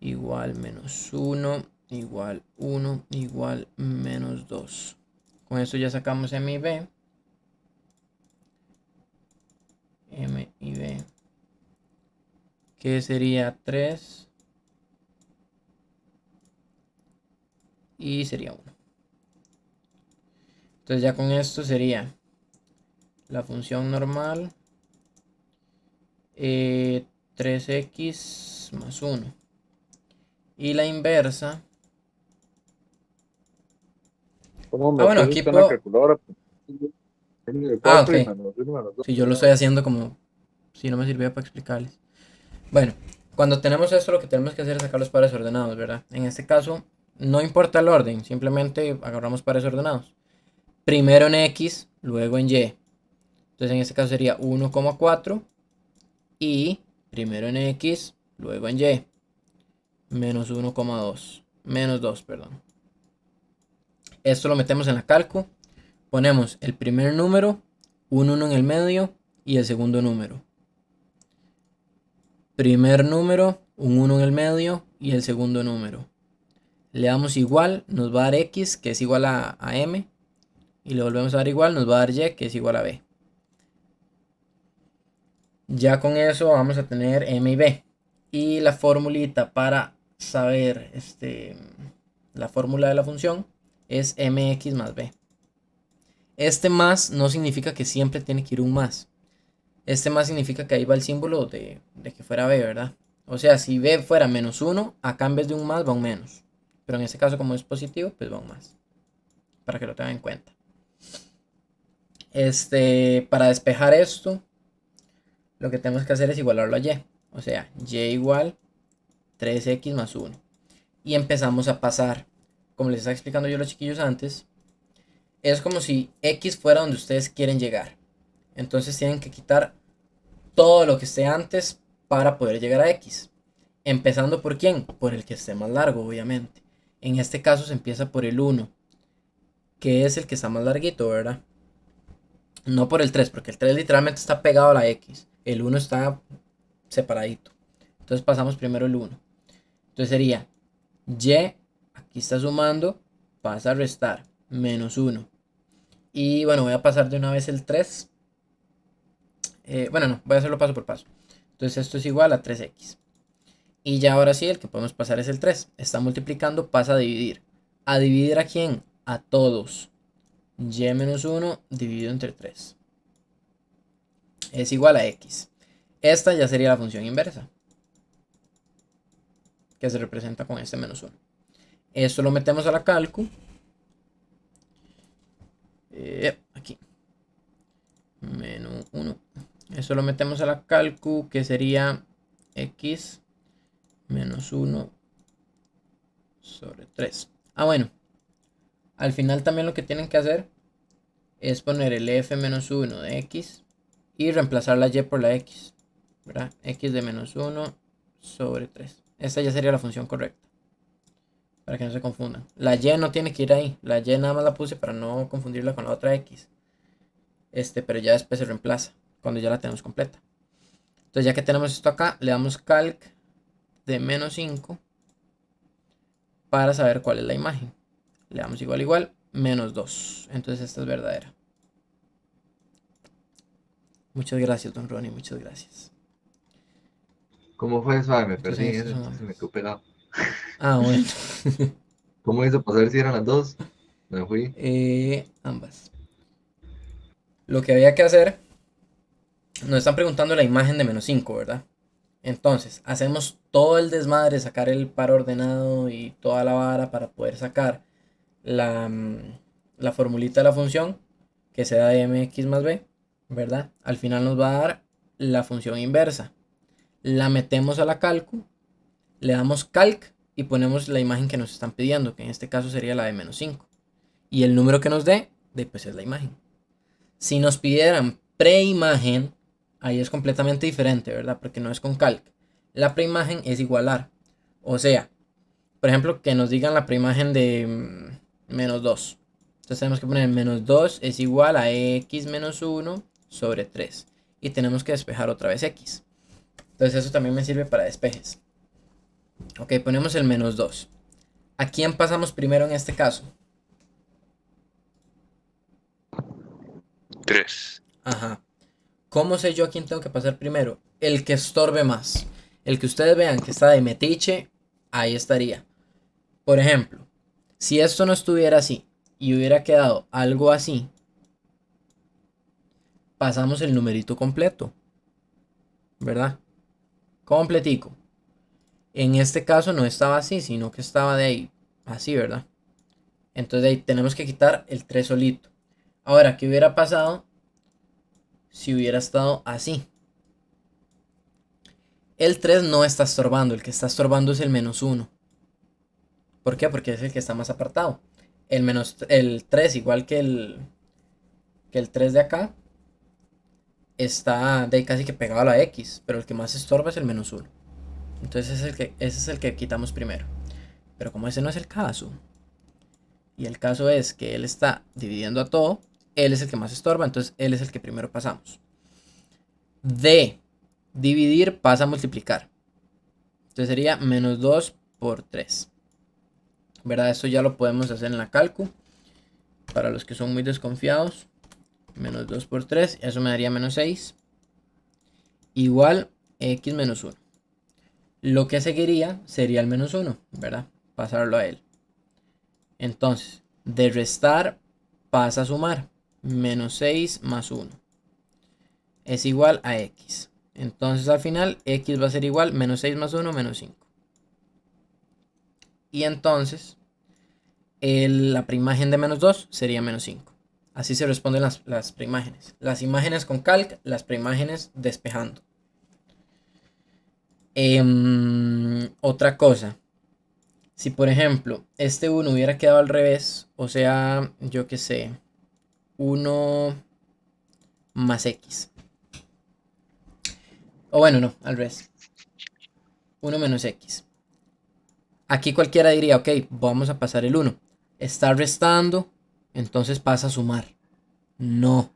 igual menos 1 igual 1 igual menos 2. Con esto ya sacamos M y B. M y B. Que sería 3. Y sería 1. Entonces ya con esto sería la función normal. 3x más 1. Y la inversa. ¿Cómo me Bueno, puede aquí usted en la puedo. calculadora? N de Ah, 4 y ok. menos 1 menos 2. Si yo lo estoy haciendo como si no me sirviera para explicarles. Bueno, cuando tenemos esto, lo que tenemos que hacer es sacar los pares ordenados, ¿verdad? En este caso, no importa el orden, simplemente agarramos pares ordenados. Primero en X, luego en Y. Entonces en este caso sería 1,4 y primero en X, luego en Y. Menos 1,2. Menos 2, perdón. Esto lo metemos en la calco. Ponemos el primer número, un 1 en el medio y el segundo número. Primer número, un 1 en el medio y el segundo número. Le damos igual, nos va a dar X, que es igual a M. Y le volvemos a dar igual, nos va a dar Y, que es igual a B. Ya con eso vamos a tener M y B. Y la formulita para saber la fórmula de la función es mx más b. Este más no significa que siempre tiene que ir un más. Este más significa que ahí va el símbolo de que fuera b, ¿verdad? O sea, si b fuera menos 1, acá en vez de un más va un menos. Pero en este caso, como es positivo, pues va un más. Para que lo tengan en cuenta. Para despejar esto, lo que tenemos que hacer es igualarlo a y. O sea, y igual 3x más 1. Y empezamos a pasar. Como les estaba explicando yo a los chiquillos antes, es como si x fuera donde ustedes quieren llegar. Entonces tienen que quitar todo lo que esté antes para poder llegar a x. Empezando por quién? Por el que esté más largo, obviamente. En este caso se empieza por el 1, que es el que está más larguito, ¿verdad? No por el 3, porque el 3 literalmente está pegado a la x. El 1 está separadito. Entonces pasamos primero el 1. Entonces sería y, aquí está sumando, pasa a restar, menos 1. Y bueno, voy a pasar de una vez el 3. Bueno, no, voy a hacerlo paso por paso. Entonces esto es igual a 3x. Y ya ahora sí, el que podemos pasar es el 3. Está multiplicando, pasa a dividir. ¿A dividir a quién? A todos. Y menos 1 dividido entre 3. Es igual a x. Esta ya sería la función inversa, que se representa con este menos 1. Esto lo metemos a la calcu. Aquí. Menos 1. Eso lo metemos a la calcu, que sería x menos 1 sobre 3. Ah, bueno. Al final también lo que tienen que hacer es poner el f menos 1 de x y reemplazar la y por la x, ¿verdad? X de menos 1 sobre 3. Esta ya sería la función correcta, para que no se confundan. La y no tiene que ir ahí. La y nada más la puse para no confundirla con la otra x. Pero ya después se reemplaza cuando ya la tenemos completa. Entonces ya que tenemos esto acá, le damos calc de menos 5 para saber cuál es la imagen. Le damos igual, menos 2. Entonces esta es verdadera. Muchas gracias, don Ronnie, muchas gracias. ¿Cómo fue eso? Ay, me Entonces perdí en en estos eso, son entonces me ambos. quedó pegado. Ah, bueno. ¿Cómo hizo para saber si eran las dos? Me fui. Ambas. Lo que había que hacer, nos están preguntando la imagen de menos 5, ¿verdad? Entonces, hacemos todo el desmadre, sacar el par ordenado y toda la vara para poder sacar la formulita de la función, que sea de mx más b, ¿verdad? Al final nos va a dar la función inversa. La metemos a la calcu, le damos calc y ponemos la imagen que nos están pidiendo, que en este caso sería la de menos 5. Y el número que nos dé, pues es la imagen. Si nos pidieran preimagen, ahí es completamente diferente, ¿verdad? Porque no es con calc. La preimagen es igualar. O sea, por ejemplo, que nos digan la preimagen de menos 2. Entonces tenemos que poner menos 2 es igual a x menos 1 sobre 3. Y tenemos que despejar otra vez x. Entonces eso también me sirve para despejes. Ok, ponemos el menos 2. ¿A quién pasamos primero en este caso? 3. Ajá. ¿Cómo sé yo a quién tengo que pasar primero? El que estorbe más. El que ustedes vean que está de metiche, ahí estaría. Por ejemplo, si esto no estuviera así y hubiera quedado algo así, pasamos el numerito completo, ¿verdad? Completico. En este caso no estaba así, sino que estaba de ahí, así, ¿verdad? Entonces de ahí tenemos que quitar el 3 solito. Ahora, ¿qué hubiera pasado si hubiera estado así? El 3 no está estorbando, el que está estorbando es el -1. ¿Por qué? Porque es el que está más apartado. El 3, igual que el 3 de acá, está de ahí casi que pegado a la X, pero el que más estorba es el -1. Entonces ese es el que quitamos primero. Pero como ese no es el caso, y el caso es que él está dividiendo a todo, él es el que más estorba, entonces él es el que primero pasamos. De dividir pasa a multiplicar. Entonces sería -2 por 3. ¿Verdad? Esto ya lo podemos hacer en la calcu. Para los que son muy desconfiados. -2 por 3. Eso me daría -6. Igual x menos 1. Lo que seguiría sería el -1. ¿Verdad? Pasarlo a él. Entonces, de restar pasa a sumar. -6 más 1. Es igual a x. Entonces al final x va a ser igual -6 más 1 -5. Y entonces la preimagen de -2 sería -5. Así se responden las preimágenes. Las imágenes con calc, las preimágenes despejando. Otra cosa. Si por ejemplo este 1 hubiera quedado al revés, o sea, yo que sé, 1 más x. O bueno, no, al revés. 1 menos x. Aquí cualquiera diría, ok, vamos a pasar el 1. Está restando, entonces pasa a sumar. No.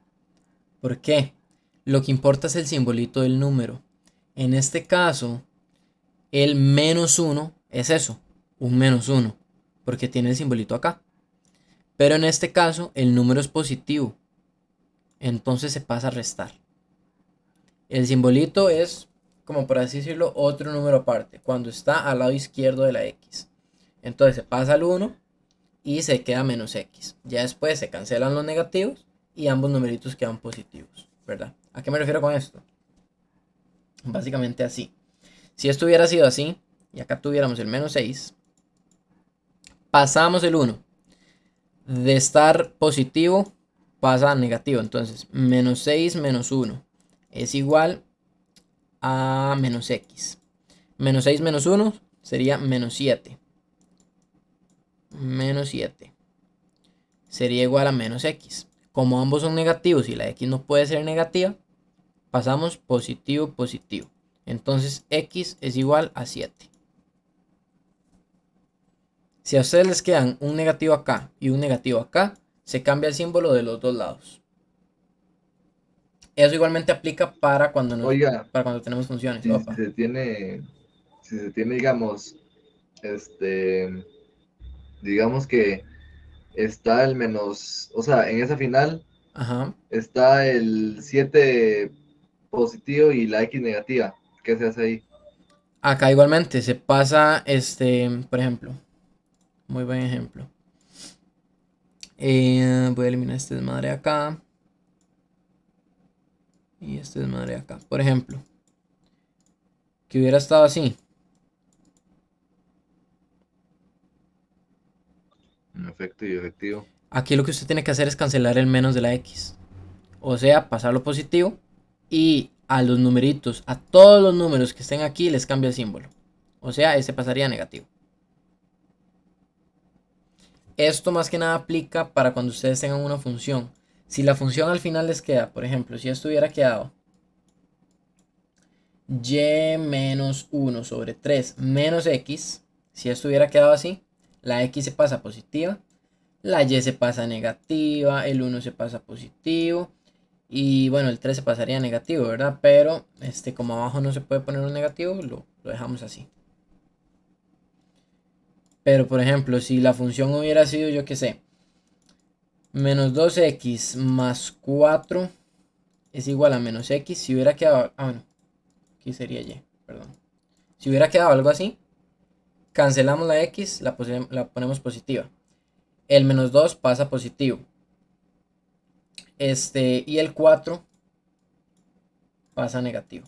¿Por qué? Lo que importa es el simbolito del número. En este caso, el -1 es eso, un -1, porque tiene el simbolito acá. Pero en este caso, el número es positivo, entonces se pasa a restar. El simbolito es, como por así decirlo, otro número aparte, cuando está al lado izquierdo de la X. Entonces se pasa al 1 y se queda -x. Ya después se cancelan los negativos y ambos numeritos quedan positivos, ¿verdad? ¿A qué me refiero con esto? Básicamente así. Si esto hubiera sido así, y acá tuviéramos el -6, pasamos el 1. De estar positivo pasa a negativo. Entonces, -6 menos 1 es igual a -x. -6 menos 1 sería -7. -7 sería igual a -x. Como ambos son negativos y la x no puede ser negativa, pasamos positivo, positivo. Entonces x es igual a 7. Si a ustedes les quedan un negativo acá y un negativo acá, se cambia el símbolo de los dos lados. Eso igualmente aplica para cuando, Oiga, para cuando tenemos funciones. si Opa. se tiene, digamos que está el menos, o sea, en esa final Ajá. está el 7 positivo y la X negativa. ¿Qué se hace ahí? Acá igualmente se pasa, por ejemplo, muy buen ejemplo. Voy a eliminar este desmadre acá. Y este desmadre acá. Por ejemplo, que hubiera estado así. En efecto y efectivo. Aquí lo que usted tiene que hacer es cancelar el menos de la X. O sea, pasarlo positivo. Y a los numeritos, a todos los números que estén aquí, les cambia el símbolo. O sea, este pasaría a negativo. Esto más que nada aplica para cuando ustedes tengan una función. Si la función al final les queda, por ejemplo, si esto hubiera quedado y menos 1 sobre 3 menos x, si esto hubiera quedado así, la x se pasa positiva, la y se pasa negativa, el 1 se pasa positivo y bueno, el 3 se pasaría negativo, ¿verdad? Pero como abajo no se puede poner un negativo, lo dejamos así. Pero por ejemplo, si la función hubiera sido, yo qué sé, menos 2x más 4 es igual a menos x, si hubiera quedado, bueno, aquí sería y, perdón. Si hubiera quedado algo así, cancelamos la x, la ponemos positiva. El menos 2 pasa positivo. Y el 4 pasa negativo.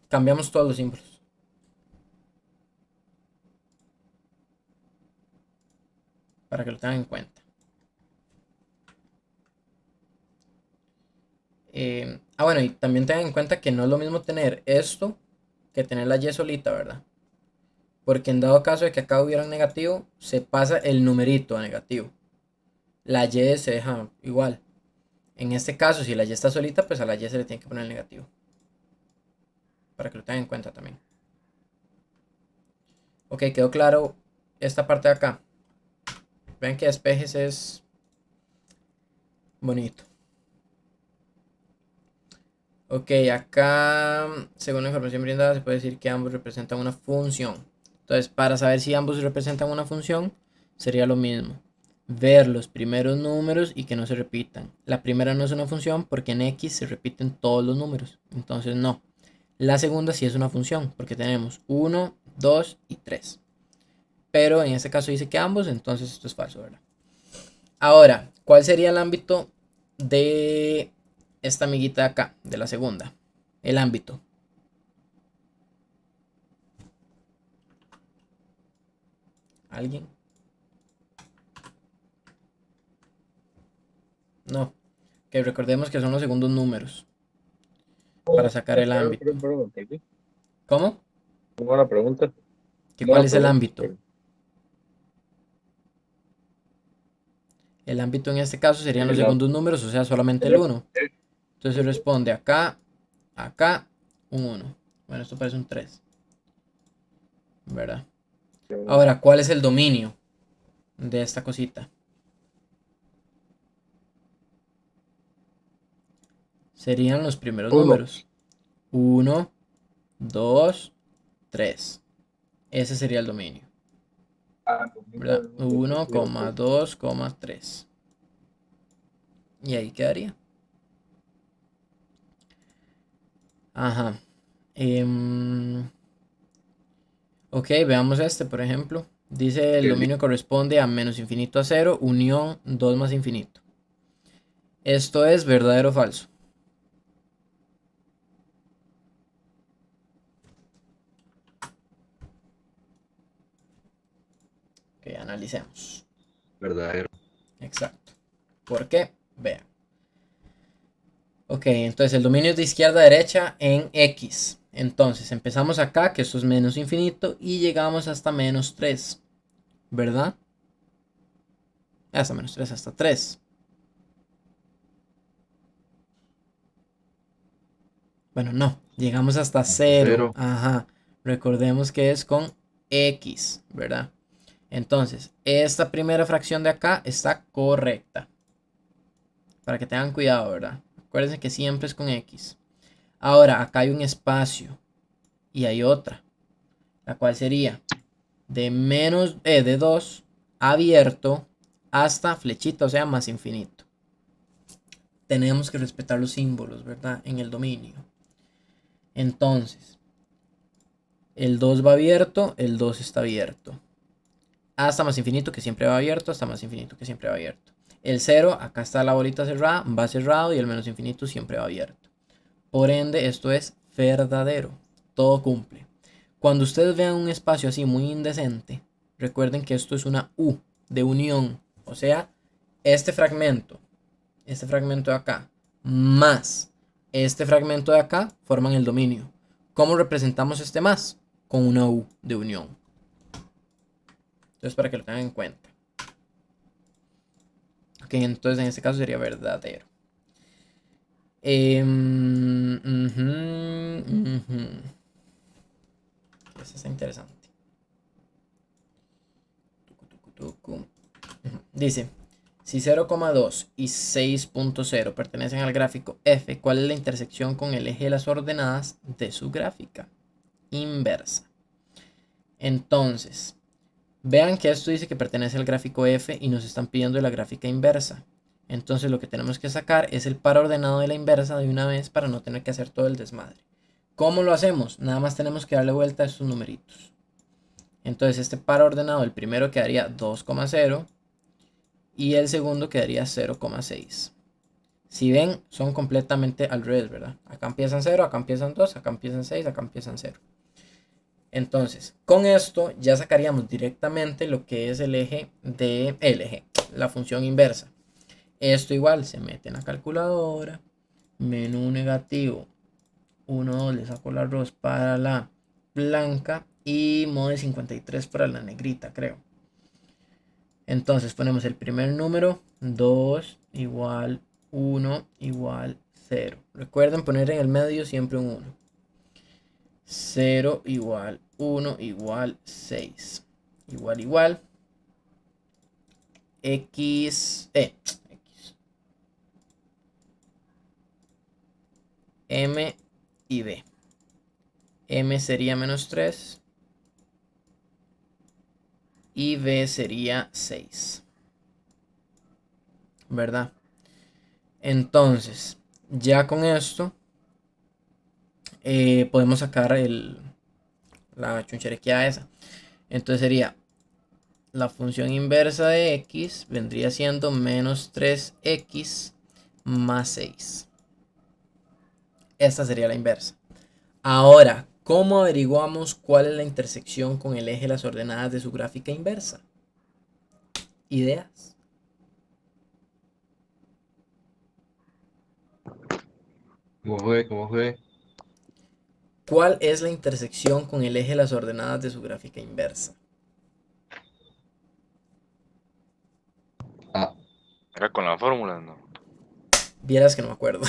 Cambiamos todos los símbolos. Para que lo tengan en cuenta. Bueno, y también tengan en cuenta que no es lo mismo tener esto que tener la y solita, ¿verdad? Porque en dado caso de que acá hubiera un negativo, se pasa el numerito a negativo. La y se deja igual. En este caso, si la y está solita, pues a la y se le tiene que poner el negativo. Para que lo tengan en cuenta también. Ok, quedó claro esta parte de acá. Ven que despejes es bonito. Ok, acá, según la información brindada, se puede decir que ambos representan una función. Entonces, para saber si ambos representan una función, sería lo mismo. Ver los primeros números y que no se repitan. La primera no es una función porque en X se repiten todos los números. Entonces, no. La segunda sí es una función porque tenemos 1, 2 y 3. Pero en este caso dice que ambos, entonces esto es falso, ¿verdad? Ahora, ¿cuál sería el ámbito de esta amiguita de acá, de la segunda? El ámbito. ¿Alguien? No. Que recordemos que son los segundos números para sacar el ámbito. ¿Cómo? Buena pregunta. ¿Que Buena cuál es el pregunta, ámbito? El ámbito en este caso serían los segundos números, o sea, solamente el 1. Entonces se responde acá, acá, un 1. Bueno, esto parece un 3. ¿Verdad? Ahora, ¿cuál es el dominio de esta cosita? Serían los primeros Uno. números. 1, 2, 3. Ese sería el dominio. ¿Verdad? 1, 2, 3. Y ahí quedaría. Ajá. Ok, veamos este, por ejemplo. Dice el dominio corresponde a menos infinito a 0, unión 2 más infinito. Esto es verdadero o falso. Ok, analicemos. Verdadero. Exacto. ¿Por qué? Vean. Ok, entonces el dominio es de izquierda a derecha en X. Entonces empezamos acá, que esto es menos infinito, y llegamos hasta menos 3. ¿Verdad? Hasta menos 3, hasta 3. Bueno, no, llegamos hasta 0. Ajá. Recordemos que es con X, ¿verdad? Entonces, esta primera fracción de acá está correcta. Para que tengan cuidado, ¿verdad? Acuérdense que siempre es con X. Ahora, acá hay un espacio. Y hay otra. La cual sería de 2 abierto hasta flechita, o sea, más infinito. Tenemos que respetar los símbolos, ¿verdad? En el dominio. Entonces, el 2 va abierto, el 2 está abierto. Hasta más infinito, que siempre va abierto, hasta más infinito, que siempre va abierto. El 0, acá está la bolita cerrada, va cerrado y el menos infinito siempre va abierto. Por ende, esto es verdadero. Todo cumple. Cuando ustedes vean un espacio así muy indecente, recuerden que esto es una U de unión. O sea, este fragmento de acá, más este fragmento de acá, forman el dominio. ¿Cómo representamos este más? Con una U de unión. Entonces, para que lo tengan en cuenta. Ok, entonces en este caso sería verdadero. Eso está interesante. Dice, si 0,2 y 6.0 pertenecen al gráfico F, ¿cuál es la intersección con el eje de las ordenadas de su gráfica inversa? Entonces, Vean que esto dice que pertenece al gráfico F y nos están pidiendo la gráfica inversa. Entonces lo que tenemos que sacar es el par ordenado de la inversa de una vez para no tener que hacer todo el desmadre. ¿Cómo lo hacemos? Nada más tenemos que darle vuelta a estos numeritos. Entonces este par ordenado, el primero quedaría 2,0 y el segundo quedaría 0,6. Si ven, son completamente al revés, ¿verdad? Acá empiezan 0, acá empiezan 2, acá empiezan 6, acá empiezan 0. Entonces, con esto ya sacaríamos directamente lo que es el eje de la función inversa. Esto igual se mete en la calculadora, menú negativo, 1, 2, le saco el arroz para la blanca y mode 53 para la negrita, creo. Entonces ponemos el primer número, 2 igual 1 igual 0. Recuerden poner en el medio siempre un 1. 0 igual 1 igual 6. Igual. X. M y B. M sería menos 3. Y B sería 6. ¿Verdad? Entonces, ya con esto podemos sacar la chuncherequia esa. Entonces sería la función inversa de x vendría siendo menos 3x más 6. Esta sería la inversa. Ahora, ¿cómo averiguamos cuál es la intersección con el eje de las ordenadas de su gráfica inversa? ¿Ideas? ¿Cómo fue? ¿Cómo fue? ¿Cuál es la intersección con el eje de las ordenadas de su gráfica inversa? Ah, Era con la fórmula, ¿no? Vieras que no me acuerdo.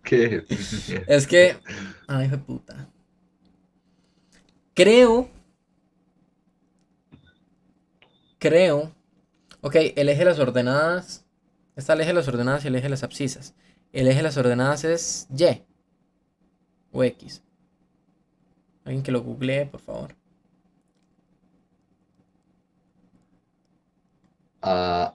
qué. Es que... Ay, hijo de puta. Creo... Ok, el eje de las ordenadas... Está el eje de las ordenadas y el eje de las abscisas. El eje de las ordenadas es Y. O X. Alguien que lo googlee, por favor. Ah,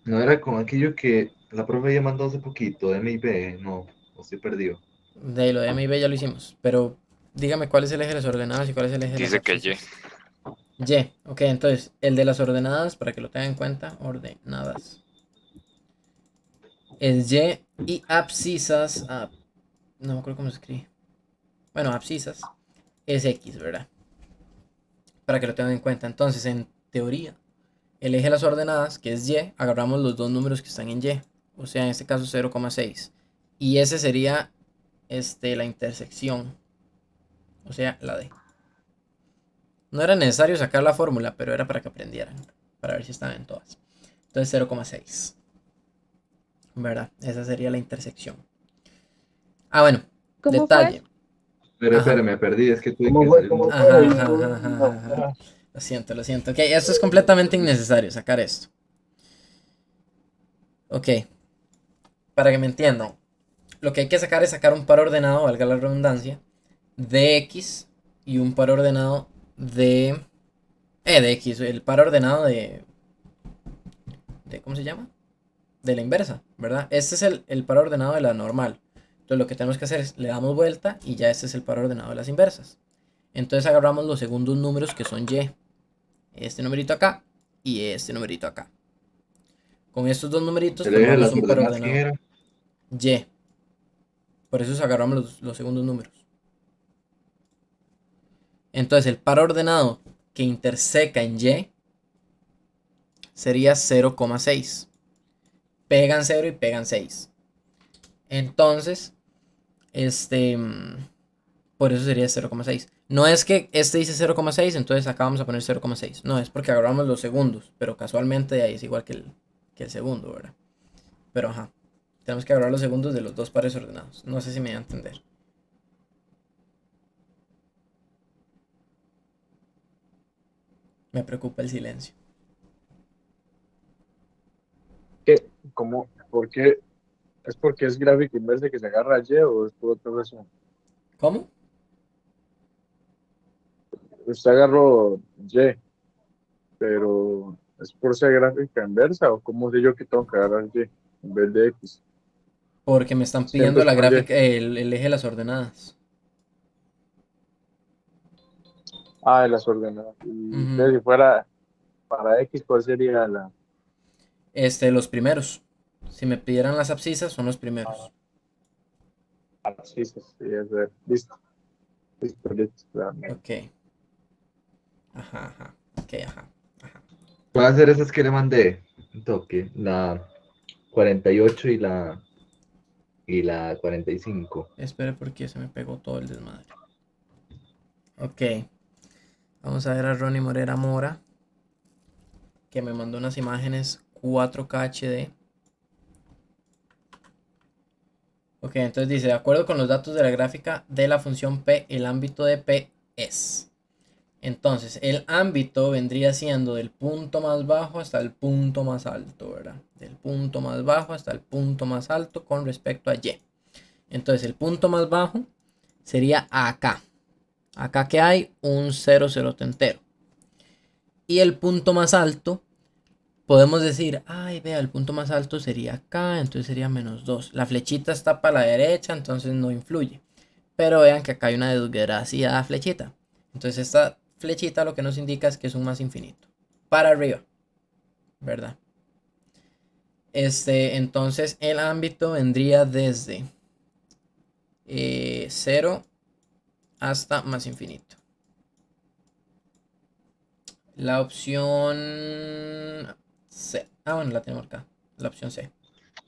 no era con aquello que la profe ya mandó hace poquito, M y B, no, estoy perdido. De ahí, lo de M y B ya lo hicimos. Pero dígame cuál es el eje de las ordenadas y cuál es el eje de las Dice que Y. abscisas. Y. Ok, entonces, el de las ordenadas, para que lo tengan en cuenta, ordenadas. Es Y y abscisas... no me acuerdo cómo se escribe. Bueno, abscisas. Es X, ¿verdad? Para que lo tengan en cuenta. Entonces, en teoría, el eje de las ordenadas, que es Y, agarramos los dos números que están en Y. O sea, en este caso 0,6. Y ese sería la intersección. O sea, la D. No era necesario sacar la fórmula, pero era para que aprendieran. Para ver si estaban en todas. Entonces 0,6. ¿Verdad? Esa sería la intersección. Ah, bueno. ¿Cómo fue? Detalle. Espera, Ajá. me perdí, es que tuve ¿Cómo que fue? salir un ¿Cómo Ajá, fue? momento. ajá, ajá, ajá, ajá. Lo siento. Ok, esto es completamente innecesario, sacar esto. Ok, para que me entiendan. Lo que hay que sacar es sacar un par ordenado, valga la redundancia, de X y un par ordenado de X, el par ordenado ¿cómo se llama? De la inversa, ¿verdad? Este es el par ordenado de la normal. Entonces lo que tenemos que hacer es, le damos vuelta y ya este es el par ordenado de las inversas. Entonces agarramos los segundos números que son Y. Este numerito acá y este numerito acá. Con estos dos numeritos El eje de formamos las un par ordenadas, ¿quién ordenado. era? Y. Por eso agarramos los segundos números. Entonces el par ordenado que interseca en Y sería 0,6. Pegan 0 y pegan 6. Entonces, por eso sería 0,6. No es que este dice 0,6, entonces acá vamos a poner 0,6. No, es porque agarramos los segundos, pero casualmente de ahí es igual que el segundo, ¿verdad? Pero ajá, tenemos que agarrar los segundos de los dos pares ordenados. No sé si me voy a entender. Me preocupa el silencio. ¿Qué? ¿Cómo? ¿Por qué? ¿Es porque es gráfico inversa que se agarra a Y o es por otra razón? ¿Cómo? usted agarró Y, pero ¿es por ser gráfica inversa o cómo sé yo que tengo que agarrar Y en vez de X? Porque me están Siempre pidiendo es la con Y. gráfica, el eje de las ordenadas. Ah, de las ordenadas. Y Ujú. entonces, si fuera para X, ¿cuál sería la? Los primeros. Si me pidieran las abscisas, son los primeros. Sí, sí, sí, es ver. Listo, listo, listo. Claro. Ok. Ajá, ajá. Ok, ajá. Ajá. Voy a hacer esas que le mandé. Un toque. La 48 y la 45. Espere porque se me pegó todo el desmadre. Ok. Vamos a ver a Ronnie Morera Mora, que me mandó unas imágenes 4K HD. Ok, entonces dice, de acuerdo con los datos de la gráfica de la función P, el ámbito de P es. Entonces, el ámbito vendría siendo del punto más bajo hasta el punto más alto, ¿verdad? Del punto más bajo hasta el punto más alto con respecto a Y. Entonces, el punto más bajo sería acá. Acá que hay un 0, 0 entero. Y el punto más alto, podemos decir, ay, vea, el punto más alto sería acá, entonces sería -2. La flechita está para la derecha, entonces no influye. Pero vean que acá hay una desgraciada flechita. Entonces esta flechita lo que nos indica es que es un más infinito. Para arriba, ¿verdad? Entonces el ámbito vendría desde 0 hasta más infinito. La opción C. Ah, bueno, la tenemos acá. La opción C.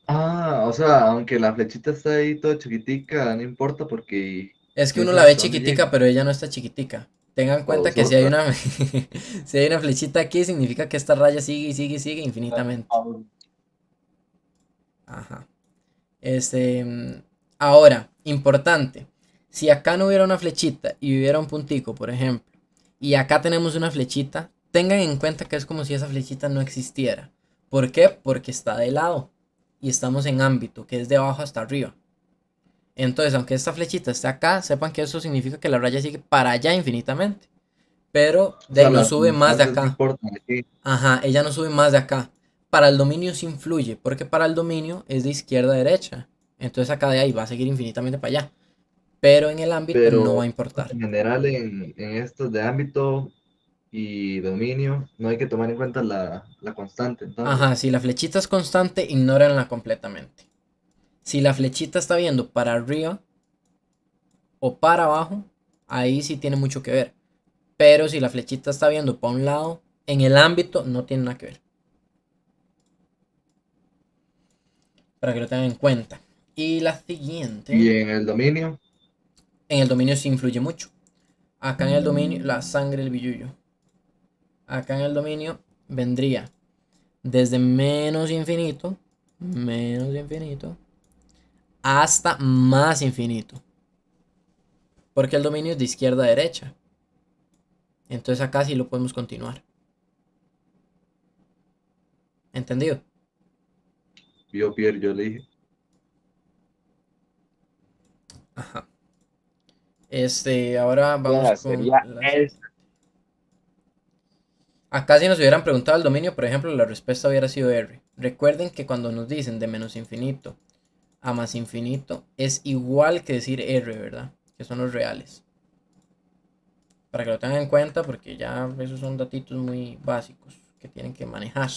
Ah, o sea, aunque la flechita está ahí toda chiquitica, no importa porque Es que no uno sé la ve hasta dónde llega. chiquitica, pero ella no está chiquitica. Tengan en O cuenta es que si hay otra. una, si hay una flechita aquí, significa que esta raya sigue y sigue y sigue infinitamente. Ajá. Ahora, importante. Si acá no hubiera una flechita y hubiera un puntico, por ejemplo, y acá tenemos una flechita, tengan en cuenta que es como si esa flechita no existiera. ¿Por qué? Porque está de lado y estamos en ámbito, que es de abajo hasta arriba. Entonces, aunque esta flechita esté acá, sepan que eso significa que la raya sigue para allá infinitamente. Pero O de ahí sea, no las sube más de constantes no acá. importan aquí. Ajá, ella no sube más de acá. Para el dominio sí influye, porque para el dominio es de izquierda a derecha. Entonces acá de ahí va a seguir infinitamente para allá. Pero en el ámbito no va Pero a importar. en general en estos de ámbito y dominio no hay que tomar en cuenta la constante, Ajá, entonces. si la flechita es constante, ignórenla completamente. Si la flechita está viendo para arriba o para abajo, ahí sí tiene mucho que ver. Pero si la flechita está viendo para un lado, en el ámbito no tiene nada que ver. Para que lo tengan en cuenta. Y la siguiente, Y en el dominio, en el dominio sí influye mucho. Acá en el dominio, la sangre del billullo. Acá en el dominio vendría desde menos infinito, hasta más infinito. Porque el dominio es de izquierda a derecha. Entonces acá sí lo podemos continuar. ¿Entendido? yo le dije. Ajá. Ahora vamos con Sería las... esa. Acá si nos hubieran preguntado el dominio, por ejemplo, la respuesta hubiera sido R. Recuerden que cuando nos dicen de menos infinito a más infinito es igual que decir R, ¿verdad? Que son los reales. Para que lo tengan en cuenta porque ya esos son datitos muy básicos que tienen que manejar.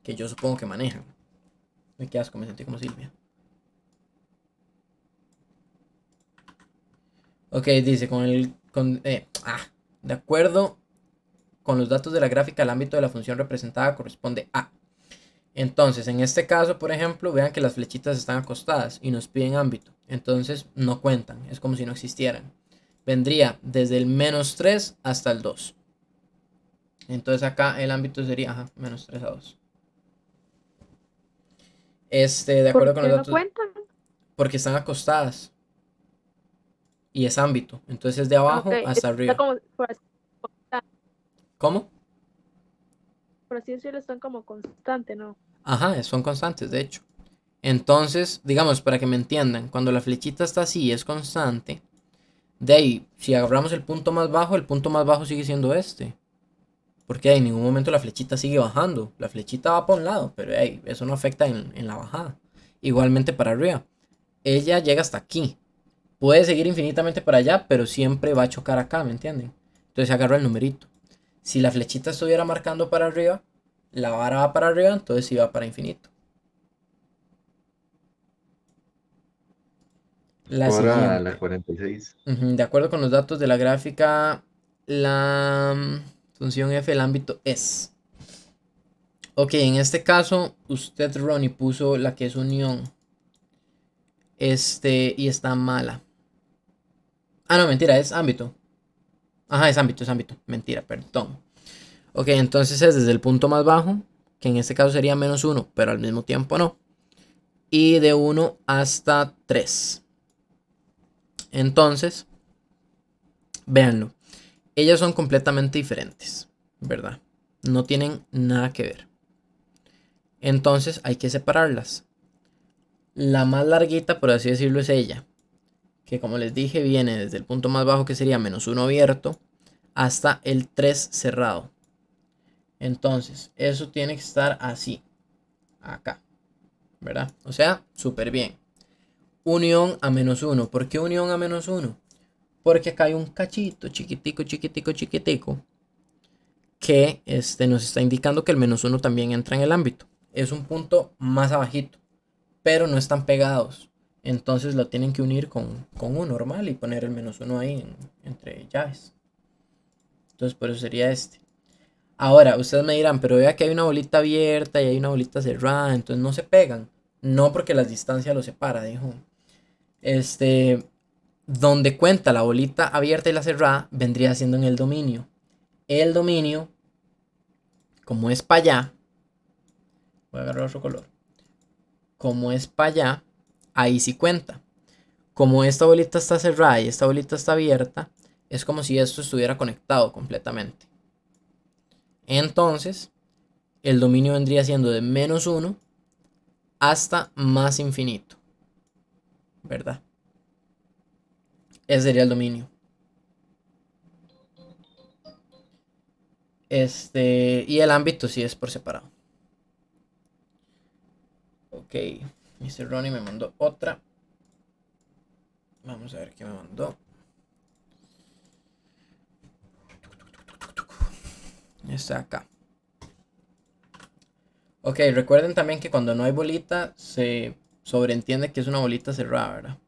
Que yo supongo que manejan. Me quedas como me sentí como Silvia. Ok, dice de acuerdo con los datos de la gráfica, el ámbito de la función representada corresponde a. Entonces, en este caso, por ejemplo, vean que las flechitas están acostadas y nos piden ámbito. Entonces, no cuentan. Es como si no existieran. Vendría desde el -3 hasta el 2. Entonces acá el ámbito sería, ajá, -3 a 2. De ¿Por acuerdo con los qué no datos, cuentan? porque están acostadas y es ámbito. Entonces es de Ah, ok, abajo hasta está arriba. como, ¿Cómo? por así decirlo, están como constante, ¿no? Ajá, son constantes, de hecho. Entonces, digamos, para que me entiendan, cuando la flechita está así y es constante, De ahí, si agarramos el punto más bajo sigue siendo este. Porque en ningún momento la flechita sigue bajando. La flechita va para un lado, pero hey, eso no afecta en la bajada. Igualmente para arriba. Ella llega hasta aquí. Puede seguir infinitamente para allá, pero siempre va a chocar acá, ¿me entienden? Entonces agarro el numerito. Si la flechita estuviera marcando para arriba, la vara va para arriba, entonces sí va para infinito. La Ahora la siguiente. 46. De acuerdo con los datos de la gráfica, la función f del ámbito es. Ok, en este caso, usted, Ronnie, puso la que es unión. Y está mala. Ah, no, mentira, es ámbito. Ajá, es ámbito. Mentira, perdón. Ok, entonces es desde el punto más bajo, que en este caso sería -1, pero al mismo tiempo no. Y de 1 hasta 3. Entonces, véanlo. Ellas son completamente diferentes, ¿verdad? No tienen nada que ver. Entonces hay que separarlas. La más larguita, por así decirlo, es ella. Que como les dije, viene desde el punto más bajo, que sería -1 abierto, hasta el 3 cerrado. Entonces, eso tiene que estar así. Acá. ¿Verdad? O sea, súper bien. Unión a -1. ¿Por qué unión a -1? Porque acá hay un cachito chiquitico que nos está indicando que el -1 también entra en el ámbito. Es un punto más abajito, pero no están pegados. Entonces lo tienen que unir con un normal y poner el -1 ahí entre llaves. Entonces por eso sería este. Ahora, ustedes me dirán, pero vea que hay una bolita abierta y hay una bolita cerrada, entonces no se pegan. No, porque las distancias los separa, dijo. Donde cuenta la bolita abierta y la cerrada, vendría siendo en el dominio. El dominio, como es para allá, voy a agarrar otro color. Como es para allá, ahí sí cuenta. Como esta bolita está cerrada y esta bolita está abierta, es como si esto estuviera conectado completamente. Entonces, el dominio vendría siendo de -1 hasta más infinito, ¿verdad? Ese sería el dominio. Y el ámbito sí es por separado. Ok, Mr. Ronnie me mandó otra. Vamos a ver qué me mandó. Está acá. Ok, recuerden también que cuando no hay bolita se sobreentiende que es una bolita cerrada, ¿verdad?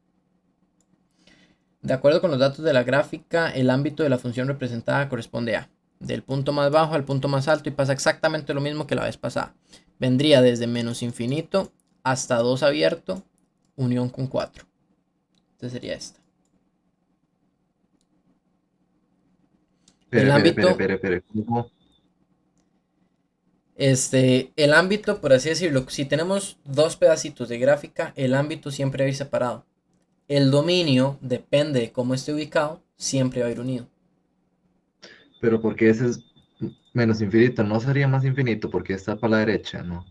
De acuerdo con los datos de la gráfica, el ámbito de la función representada corresponde a del punto más bajo al punto más alto y pasa exactamente lo mismo que la vez pasada. Vendría desde -infinito hasta 2 abierto, unión con 4. Entonces sería esta. El ámbito, Espere. ¿Cómo? el ámbito, por así decirlo, si tenemos dos pedacitos de gráfica, el ámbito siempre va a ir separado. El dominio, depende de cómo esté ubicado, siempre va a ir unido. Pero porque ese es menos infinito, no sería más infinito porque está para la derecha, ¿no?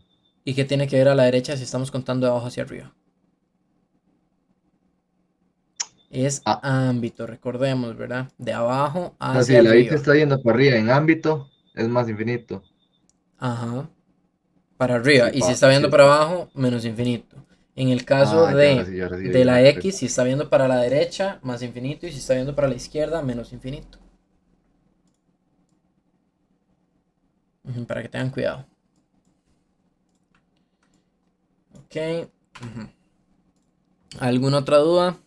¿Y qué tiene que ver a la derecha si estamos contando de abajo hacia arriba? Es Ah, ámbito, recordemos, ¿verdad? De abajo o sea, hacia si la bicha arriba. está yendo para arriba en ámbito, es más infinito. Ajá, para arriba. Sí, Y si va, está sí, viendo para está. abajo, menos infinito. En el caso Ah, ya, ahora sí, de ya la agarré. X, si está viendo para la derecha, más infinito. Y si está viendo para la izquierda, menos infinito. Para que tengan cuidado. Ok. ¿Alguna otra duda?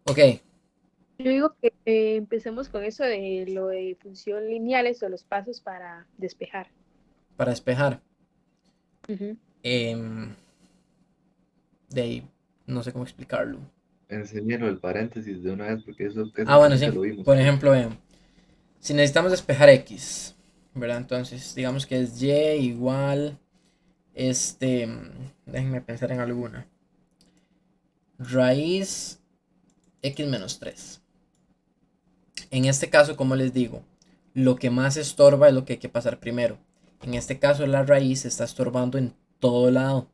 Ok, Yo digo que empecemos con eso de lo de función lineales o los pasos para despejar. para despejar. Ujú. em, de ahí, no sé cómo explicarlo. Enséñelo el paréntesis de una vez porque eso Ah, bueno, nunca sí. lo vimos. Por ejemplo, vean. Si necesitamos despejar X, ¿verdad? Entonces, digamos que es Y igual, déjenme pensar en alguna. Raíz X menos 3. En este caso, como les digo, lo que más estorba es lo que hay que pasar primero. En este caso, la raíz está estorbando en todo lado.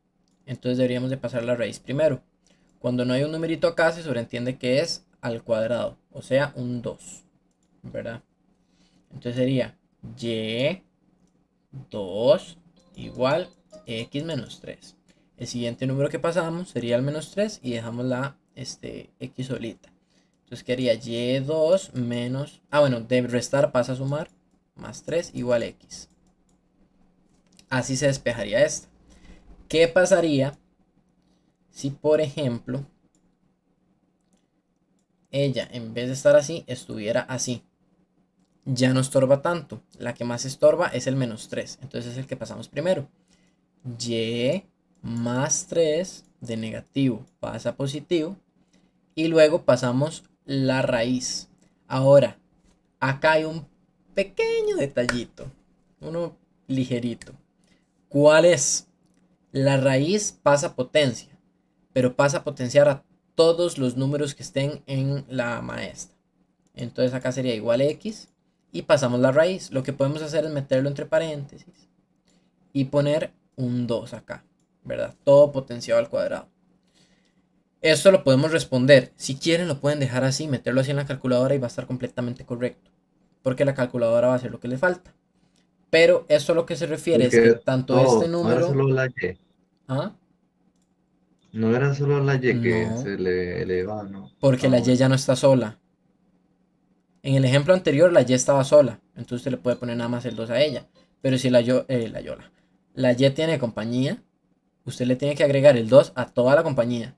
Entonces deberíamos de pasar la raíz primero. Cuando no hay un numerito acá, se sobreentiende que es al cuadrado, o sea, un 2, ¿verdad? Entonces sería y2 igual x menos 3. El siguiente número que pasamos sería el menos 3 y dejamos la x solita. Entonces quedaría y2 menos... bueno, de restar pasa a sumar, más 3 igual x. Así se despejaría esta. ¿Qué pasaría si, por ejemplo, ella en vez de estar así, estuviera así? Ya no estorba tanto. La que más estorba es el menos 3. Entonces es el que pasamos primero. Y más 3 de negativo pasa a positivo. Y luego pasamos la raíz. Ahora, acá hay un pequeño detallito. Uno ligerito. ¿Cuál es? La raíz pasa a potencia. Pero pasa a potenciar a todos los números que estén en la maestra. Entonces acá sería igual a x. Y pasamos la raíz. Lo que podemos hacer es meterlo entre paréntesis. Y poner un 2 acá. ¿Verdad? Todo potenciado al cuadrado. Esto lo podemos responder. Si quieren lo pueden dejar así, meterlo así en la calculadora y va a estar completamente correcto. Porque la calculadora va a hacer lo que le falta. Pero esto a lo que se refiere es que Porque tanto este todo, no era número... solo la Y. ¿Ah? No era solo la Y que No, se le elevaba, ¿no? porque Ah, la y bueno. ya no está sola. En el ejemplo anterior la y estaba sola. Entonces usted le puede poner nada más el 2 a ella. Pero si la y tiene compañía, usted le tiene que agregar el 2 a toda la compañía.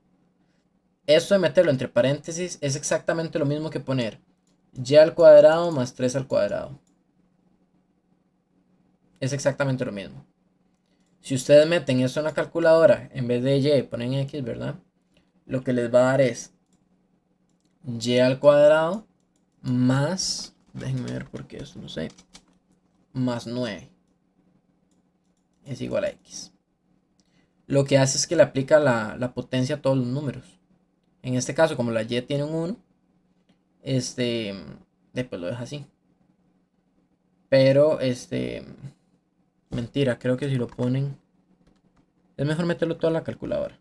Esto de meterlo entre paréntesis es exactamente lo mismo que poner y al cuadrado más 3 al cuadrado. Es exactamente lo mismo. Si ustedes meten esto en la calculadora, en vez de y ponen x, ¿verdad? Lo que les va a dar es y al cuadrado más, déjenme ver por qué esto no sé, más 9 es igual a x. Lo que hace es que le aplica la potencia a todos los números. En este caso, como la y tiene un 1, después lo deja así. Pero, mentira, creo que si lo ponen, es mejor meterlo todo en la calculadora.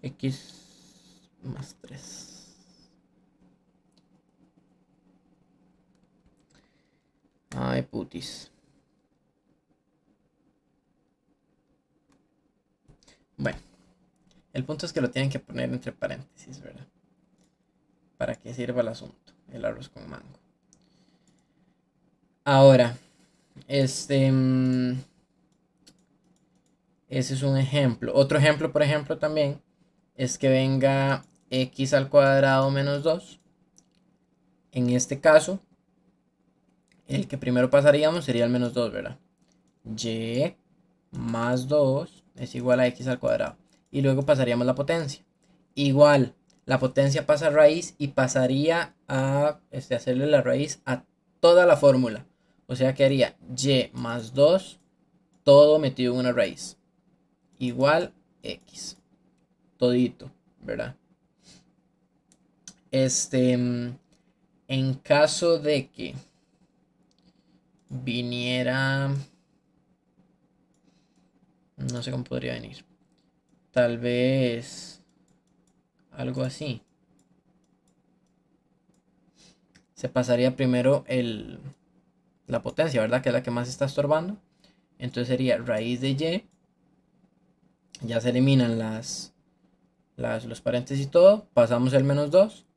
X más 3. Ay, putis. Bueno, el punto es que lo tienen que poner entre paréntesis, ¿verdad? Para que sirva el asunto, el arroz con mango. Ahora, ese es un ejemplo. Otro ejemplo, por ejemplo, también es que venga x al cuadrado menos 2. En este caso, el que primero pasaríamos sería el menos 2, ¿verdad? Y más 2 es igual a x al cuadrado. Y luego pasaríamos la potencia. Igual, la potencia pasa a raíz y pasaría a hacerle la raíz a toda la fórmula. O sea que haría y más 2 todo metido en una raíz. Igual x. Todito, ¿verdad? En caso de que viniera... No sé cómo podría venir. Tal vez algo así. Se pasaría primero la potencia, ¿verdad? Que es la que más está estorbando. Entonces sería raíz de y. Ya se eliminan los paréntesis y todo. Pasamos el menos 2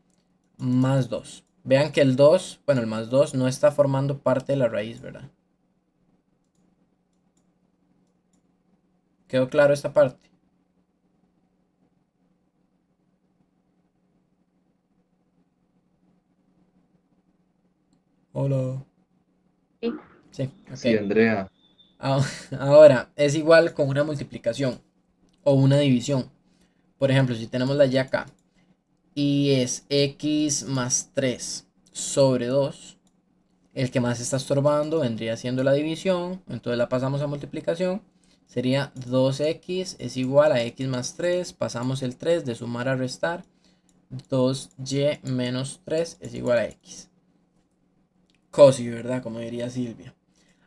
más 2. Vean que el 2, bueno, el más 2 no está formando parte de la raíz, ¿verdad? ¿Quedó claro esta parte? Hola. Sí. Sí, Sí, ok. Andrea. Ahora, es igual con una multiplicación o una división. Por ejemplo, si tenemos la y acá y es x más 3 sobre 2, el que más está estorbando vendría siendo la división, entonces la pasamos a multiplicación, sería 2x es igual a x más 3, pasamos el 3 de sumar a restar, 2y menos 3 es igual a x. Cosi, ¿verdad? Como diría Silvia.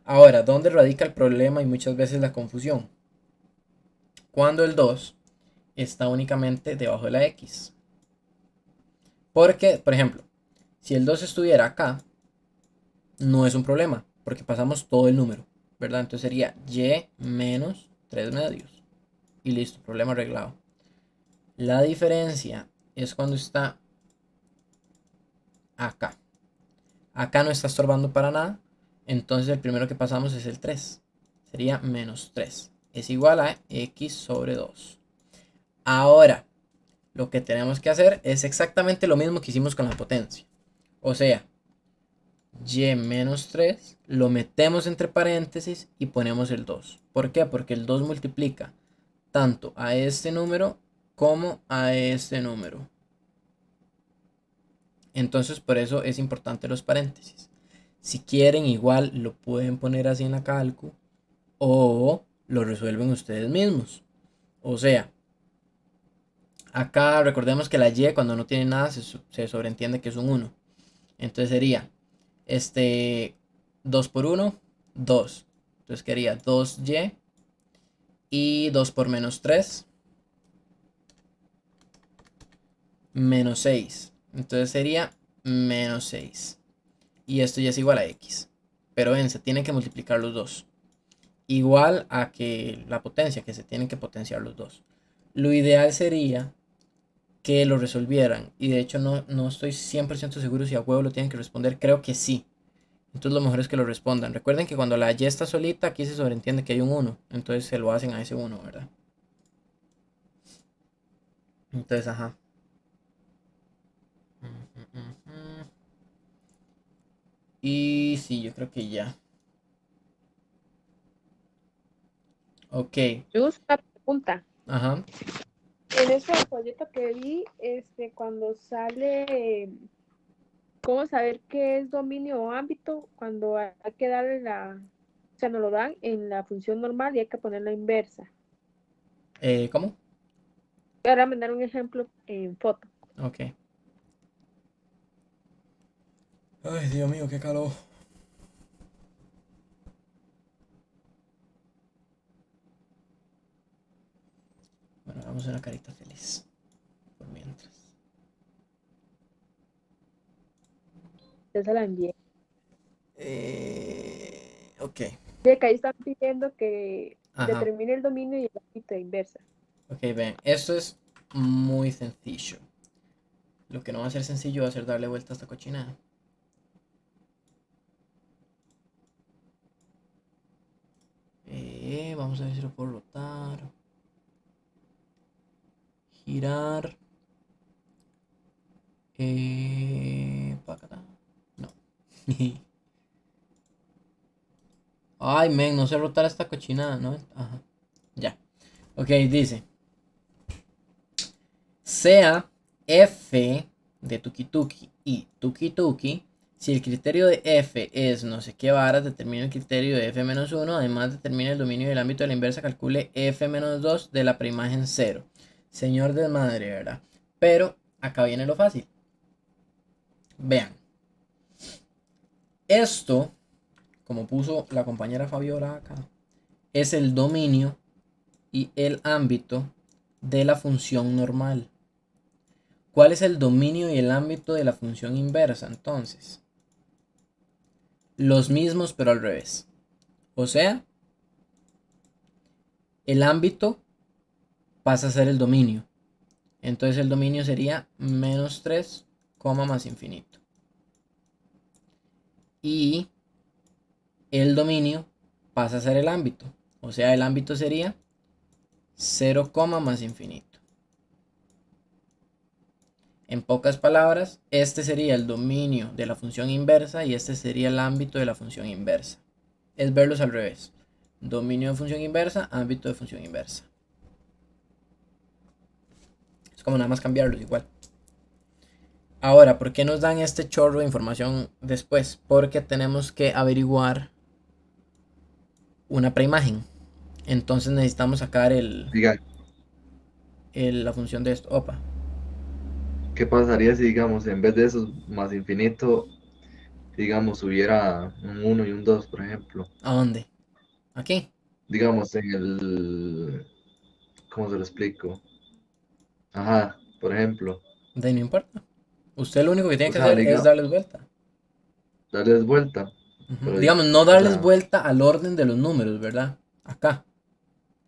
Ahora, ¿dónde radica el problema y muchas veces la confusión? Cuando el 2 está únicamente debajo de la x. Porque, por ejemplo, si el 2 estuviera acá, no es un problema, porque pasamos todo el número, ¿verdad? Entonces sería y menos 3 medios. Y listo, problema arreglado. La diferencia es cuando está acá. Acá no está estorbando para nada. Entonces el primero que pasamos es el 3. Sería menos 3. Es igual a x sobre 2. Ahora, lo que tenemos que hacer es exactamente lo mismo que hicimos con la potencia. O sea, y menos 3 lo metemos entre paréntesis y ponemos el 2. ¿Por qué? Porque el 2 multiplica tanto a este número como a este número. Entonces por eso es importante los paréntesis. Si quieren igual lo pueden poner así en la calcu o lo resuelven ustedes mismos. O sea, acá recordemos que la y cuando no tiene nada se sobreentiende que es un 1. Entonces sería 2 por 1, 2. Entonces quedaría 2y y 2 por menos 3, menos 6. Entonces sería menos 6. Y esto ya es igual a x. Pero ven, se tienen que multiplicar los dos. Igual a que la potencia, que se tienen que potenciar los dos. Lo ideal sería que lo resolvieran. Y de hecho no estoy 100% seguro si a huevo lo tienen que responder. Creo que sí. Entonces lo mejor es que lo respondan. Recuerden que cuando la y está solita, aquí se sobreentiende que hay un 1. Entonces se lo hacen a ese 1, ¿verdad? Entonces, ajá. Y sí, yo creo que ya. Ok. Just una pregunta. Ajá. En ese folleto que vi, cuando sale, ¿cómo saber qué es dominio o ámbito? Cuando hay que darle o sea, nos lo dan en la función normal y hay que poner la inversa. ¿Cómo? Ahora me dan un ejemplo en foto. Ok. Ay, Dios mío, qué calor. Bueno, vamos a una carita feliz. Por mientras. Ya se la envié. Ok. De que ahí están pidiendo que Ajá. determine el dominio y el ámbito de inversa. Ok, ven. Esto es muy sencillo. Lo que no va a ser sencillo va a ser darle vuelta a esta cochinada. Vamos a ver si lo puedo rotar. Girar. Pacata. No. Ay, men, no sé rotar esta cochinada, ¿no? Ajá. Ya. Ok, dice. Sea f de tuki tuki y tuki tuki. Si el criterio de f es no sé qué varas, determina el criterio de f menos 1. Además, determina el dominio del ámbito de la inversa. Calcule f menos 2 de la preimagen 0. Señor desmadre, ¿verdad? Pero acá viene lo fácil. Vean. Esto, como puso la compañera Fabiola acá, es el dominio y el ámbito de la función normal. ¿Cuál es el dominio y el ámbito de la función inversa? Entonces, los mismos pero al revés. O sea, el ámbito pasa a ser el dominio. Entonces el dominio sería menos 3, más infinito. Y el dominio pasa a ser el ámbito. O sea, el ámbito sería 0, más infinito. En pocas palabras, este sería el dominio de la función inversa y este sería el ámbito de la función inversa. Es verlos al revés. Dominio de función inversa, ámbito de función inversa. Es como nada más cambiarlos igual. Ahora, ¿por qué nos dan este chorro de información después? Porque tenemos que averiguar una preimagen. Entonces necesitamos sacar Diga, la función de esto. Opa. ¿qué pasaría si, digamos, en vez de eso más infinito, digamos, hubiera un uno y un 2 por ejemplo? ¿A dónde? Aquí. Digamos, en el... ¿Cómo se lo explico? Ajá, por ejemplo. De ahí no importa. Usted lo único que tiene O que sea, hacer es diga, darles vuelta. darles vuelta. Ujú. Pero, Digamos, no o darles sea, vuelta al orden de los números, ¿verdad? Acá.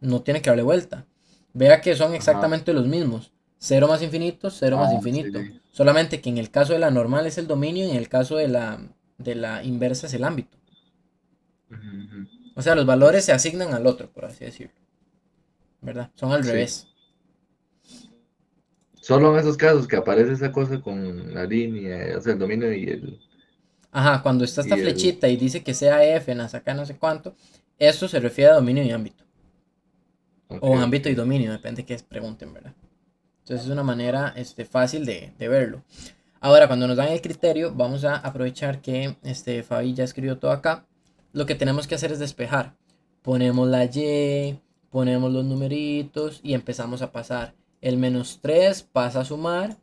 No tiene que darle vuelta. Vea que son ajá. exactamente los mismos. Cero más infinito, cero más Ah, sí, infinito. sí. Solamente que en el caso de la normal es el dominio y en el caso de la inversa es el ámbito. Ujú, ujú. O sea, los valores se asignan al otro, por así decirlo. ¿Verdad? Son al Sí. revés. Solo en esos casos que aparece esa cosa con la línea, o sea, el dominio Ajá, cuando está esta y el, flechita y dice que sea F, acá no sé cuánto, eso se refiere a dominio y ámbito. ok, O ámbito y ok. dominio, depende de qué pregunten, ¿verdad? Entonces es una manera fácil de verlo. Ahora, cuando nos dan el criterio, vamos a aprovechar que Fabi ya escribió todo acá. Lo que tenemos que hacer es despejar. Ponemos la Y, ponemos los numeritos y empezamos a pasar. El -3 pasa a sumar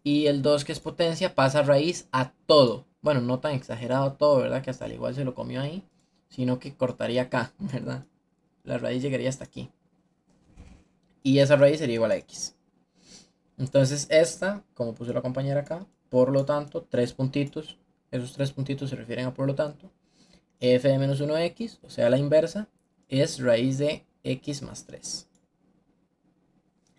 y el 2 que es potencia pasa a raíz a todo. Bueno, no tan exagerado todo, ¿verdad? Que hasta al igual se lo comió ahí, sino que cortaría acá, ¿verdad? La raíz llegaría hasta aquí. Y esa raíz sería igual a X. Entonces esta, como puso la compañera acá, por lo tanto, tres puntitos, esos tres puntitos se refieren a por lo tanto, f de menos 1x, o sea la inversa, es raíz de x más 3.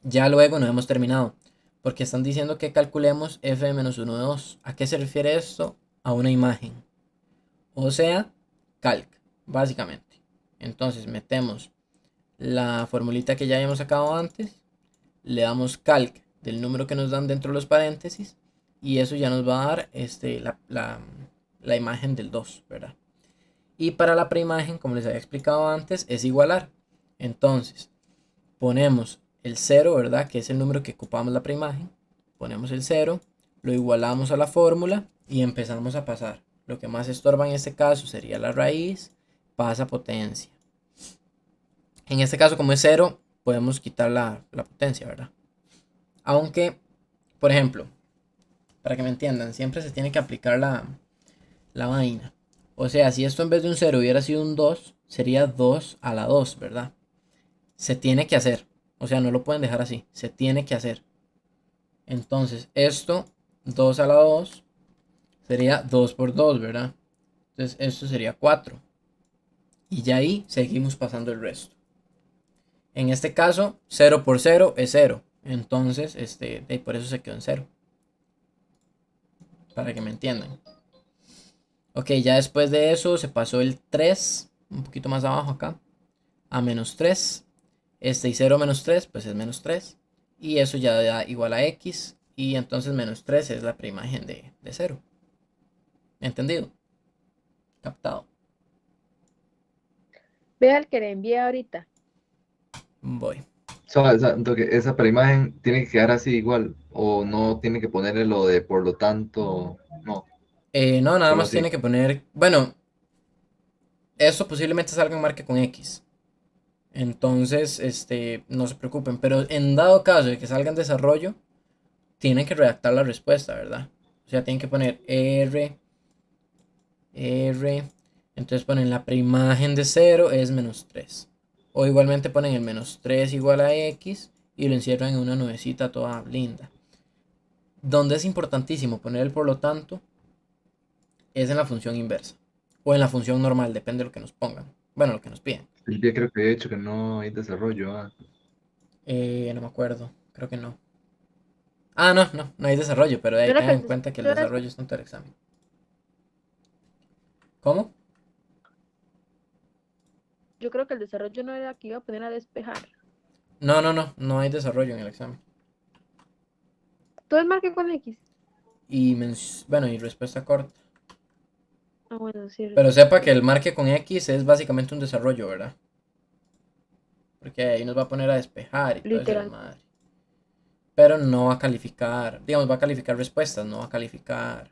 Ya luego no hemos terminado, porque están diciendo que calculemos f de menos 1 de 2. ¿A qué se refiere esto? A una imagen, o sea, calc, básicamente. Entonces metemos la formulita que ya habíamos sacado antes, le damos calc del número que nos dan dentro de los paréntesis y eso ya nos va a dar la imagen del 2, ¿verdad? Y para la preimagen, como les había explicado antes, es igualar. Entonces, ponemos el 0, ¿verdad? Que es el número que ocupamos la preimagen. Ponemos el 0, lo igualamos a la fórmula y empezamos a pasar. Lo que más estorba en este caso sería la raíz, pasa potencia. En este caso, como es 0, podemos quitar la potencia, ¿verdad? Aunque, por ejemplo, para que me entiendan, siempre se tiene que aplicar la vaina. O sea, si esto en vez de un 0 hubiera sido un 2 sería 2 a la 2, ¿verdad? Se tiene que hacer. O sea, no lo pueden dejar así. Se tiene que hacer. Entonces, esto, 2 a la 2 sería 2 por 2, ¿verdad? Entonces, esto sería 4. Y ya ahí seguimos pasando el resto. En este caso, 0 por 0 es 0. Entonces, por eso se quedó en 0. Para que me entiendan. Ok, ya después de eso se pasó el 3, un poquito más abajo acá, a menos 3. Y 0 menos 3, pues es menos 3. Y eso ya da igual a x. Y entonces menos 3 es la preimagen de 0. ¿Entendido? Captado. Vea el que le envié ahorita. Voy. Entonces, esa preimagen tiene que quedar así igual, o no tiene que ponerle lo de por lo tanto, no, No, nada solo más así. tiene que poner. Bueno, esto posiblemente salga en marque con x. Entonces, no se preocupen. Pero en dado caso de que salga en desarrollo, tienen que redactar la respuesta, ¿verdad? O sea, tienen que poner R. Entonces ponen la preimagen de 0 es menos 3. O igualmente ponen el menos 3 igual a x y lo encierran en una nubecita toda linda. Donde es importantísimo poner el por lo tanto es en la función inversa. O en la función normal, depende de lo que nos pongan. Bueno, lo que nos piden. El día creo que he hecho que no hay desarrollo. No me acuerdo, creo que no. Ah, no hay desarrollo, pero ahí No era que tengan el en cuenta que el desarrollo desarrollo está en todo el examen. ¿Cómo? yo creo que el desarrollo no era que iba a poner a despejar. No hay desarrollo en el examen. Todo es marque con X. Y bueno, y respuesta corta. Ah, bueno, sí, Pero sepa que sí. el marque con X es básicamente un desarrollo, ¿verdad? Porque ahí nos va a poner a despejar y todo ese Literal. desmadre. Pero no va a calificar, digamos, va a calificar respuestas, no va a calificar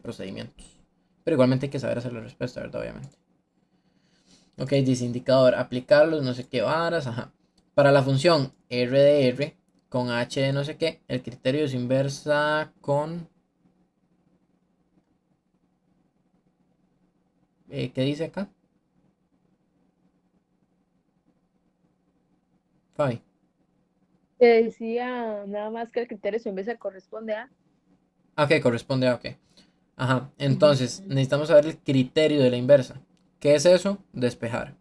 procedimientos. Pero igualmente hay que saber hacer la respuesta, ¿verdad? Obviamente. Ok, dice indicador, aplicarlos, no sé qué varas, ajá. Para la función R de R con H de no sé qué, el criterio es inversa con... ¿qué dice acá? Fabi. Te decía nada más que el criterio se corresponde a. Ok, corresponde a ok. Ajá, entonces necesitamos saber el criterio de la inversa. ¿Qué es eso? Despejar.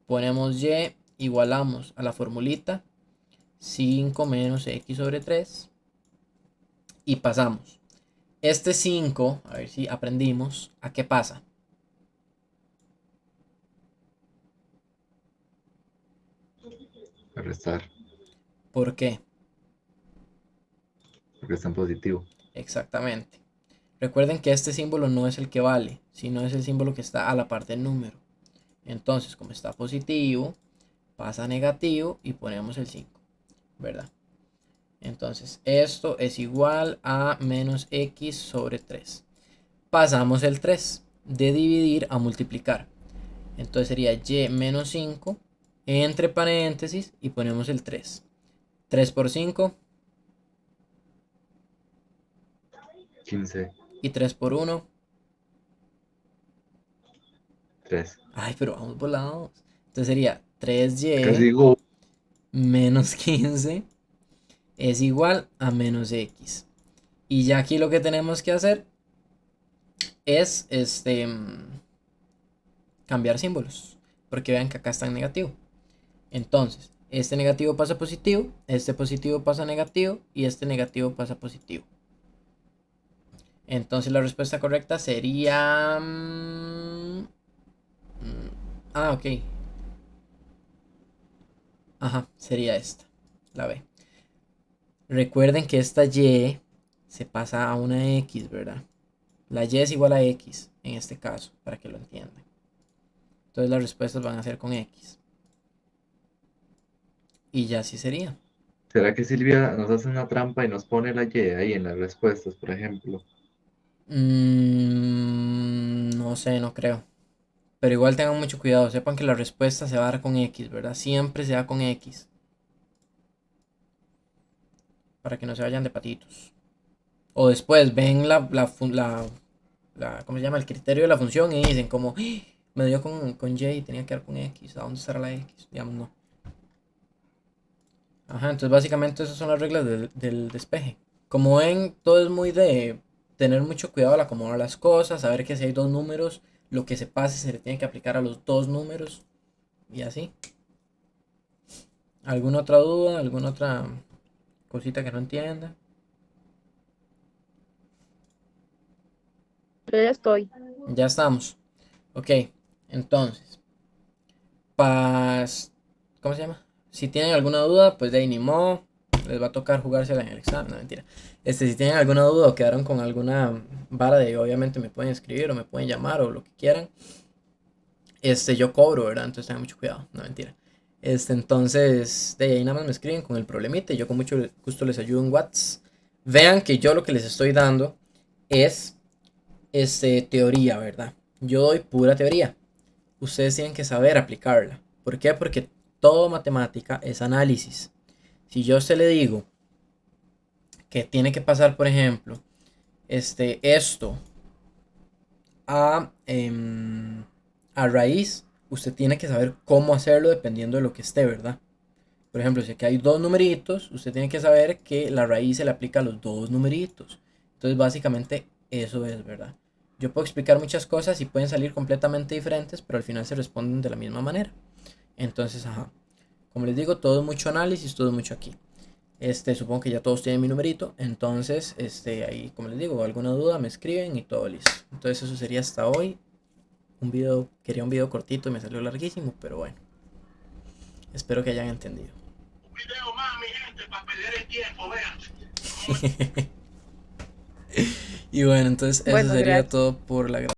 Ponemos y, igualamos a la formulita 5 menos x sobre 3 y pasamos. Este 5, a ver si aprendimos, ¿a qué pasa? A restar, ¿Por qué? porque está en positivo. Exactamente. Recuerden que este símbolo no es el que vale, sino es el símbolo que está a la par del número. Entonces, como está positivo, pasa a negativo y ponemos el 5, ¿verdad? Entonces, esto es igual a menos x sobre 3. Pasamos el 3 de dividir a multiplicar. Entonces sería y menos 5 entre paréntesis y ponemos el 3. 3 por 5 15, y 3 por 1. 3. Ay, pero vamos volados. Entonces sería Casi 3y digo, menos 15 es igual a menos x. Y ya aquí lo que tenemos que hacer es cambiar símbolos. Porque vean que acá está en negativo. Entonces, este negativo pasa a positivo, este positivo pasa a negativo y este negativo pasa a positivo. Entonces la respuesta correcta sería... ok. Ajá, sería esta, la B. Recuerden que esta Y se pasa a una X, ¿verdad? La Y es igual a X en este caso, para que lo entiendan. Entonces las respuestas van a ser con X. Y ya así sería. ¿será que Silvia nos hace una trampa y nos pone la Y ahí en las respuestas, por ejemplo? No sé, no creo. Pero igual tengan mucho cuidado. Sepan que la respuesta se va a dar con X, ¿verdad? Siempre se da con X. Para que no se vayan de patitos. O después ven ¿cómo se llama? El criterio de la función y dicen como, "Ah, me dio con Y y tenía que dar con X. ¿A dónde estará la X?" Digamos, no. Ajá, entonces básicamente esas son las reglas del despeje. Como ven, todo es muy de tener mucho cuidado al acomodar las cosas, saber que si hay dos números, lo que se pase se le tiene que aplicar a los dos números y así. ¿Alguna otra duda? ¿Alguna otra cosita que no entienda? Yo ya estoy. Ya estamos. Ok, entonces, pas, ¿cómo se llama? Si tienen alguna duda, pues de ahí ni modo, les va a tocar jugársela en el examen, no mentira. Si tienen alguna duda o quedaron con alguna vara de, obviamente me pueden escribir o me pueden llamar o lo que quieran. Yo cobro, ¿verdad? Entonces tengan mucho cuidado, no mentira. Entonces, de ahí nada más me escriben con el problemita y yo con mucho gusto les ayudo en WhatsApp. Vean que yo lo que les estoy dando es, teoría, ¿verdad? Yo doy pura teoría. Ustedes tienen que saber aplicarla. ¿Por qué? Porque todo matemática es análisis. Si yo a usted le digo que tiene que pasar, por ejemplo, esto a raíz, usted tiene que saber cómo hacerlo dependiendo de lo que esté, ¿verdad? Por ejemplo, si aquí hay dos numeritos, usted tiene que saber que la raíz se le aplica a los dos numeritos. Entonces, básicamente, eso es, ¿verdad? Yo puedo explicar muchas cosas y pueden salir completamente diferentes, pero al final se responden de la misma manera. Entonces, ajá. Como les digo, todo es mucho análisis, todo es mucho aquí. Supongo que ya todos tienen mi numerito. Entonces, ahí, como les digo, alguna duda me escriben y todo listo. Entonces, eso sería hasta hoy. Quería un video cortito y me salió larguísimo, pero bueno. Espero que hayan entendido. Un video más, mi gente, para perder el tiempo, vean. Y bueno, entonces eso Bueno, sería gracias. todo por la grabación.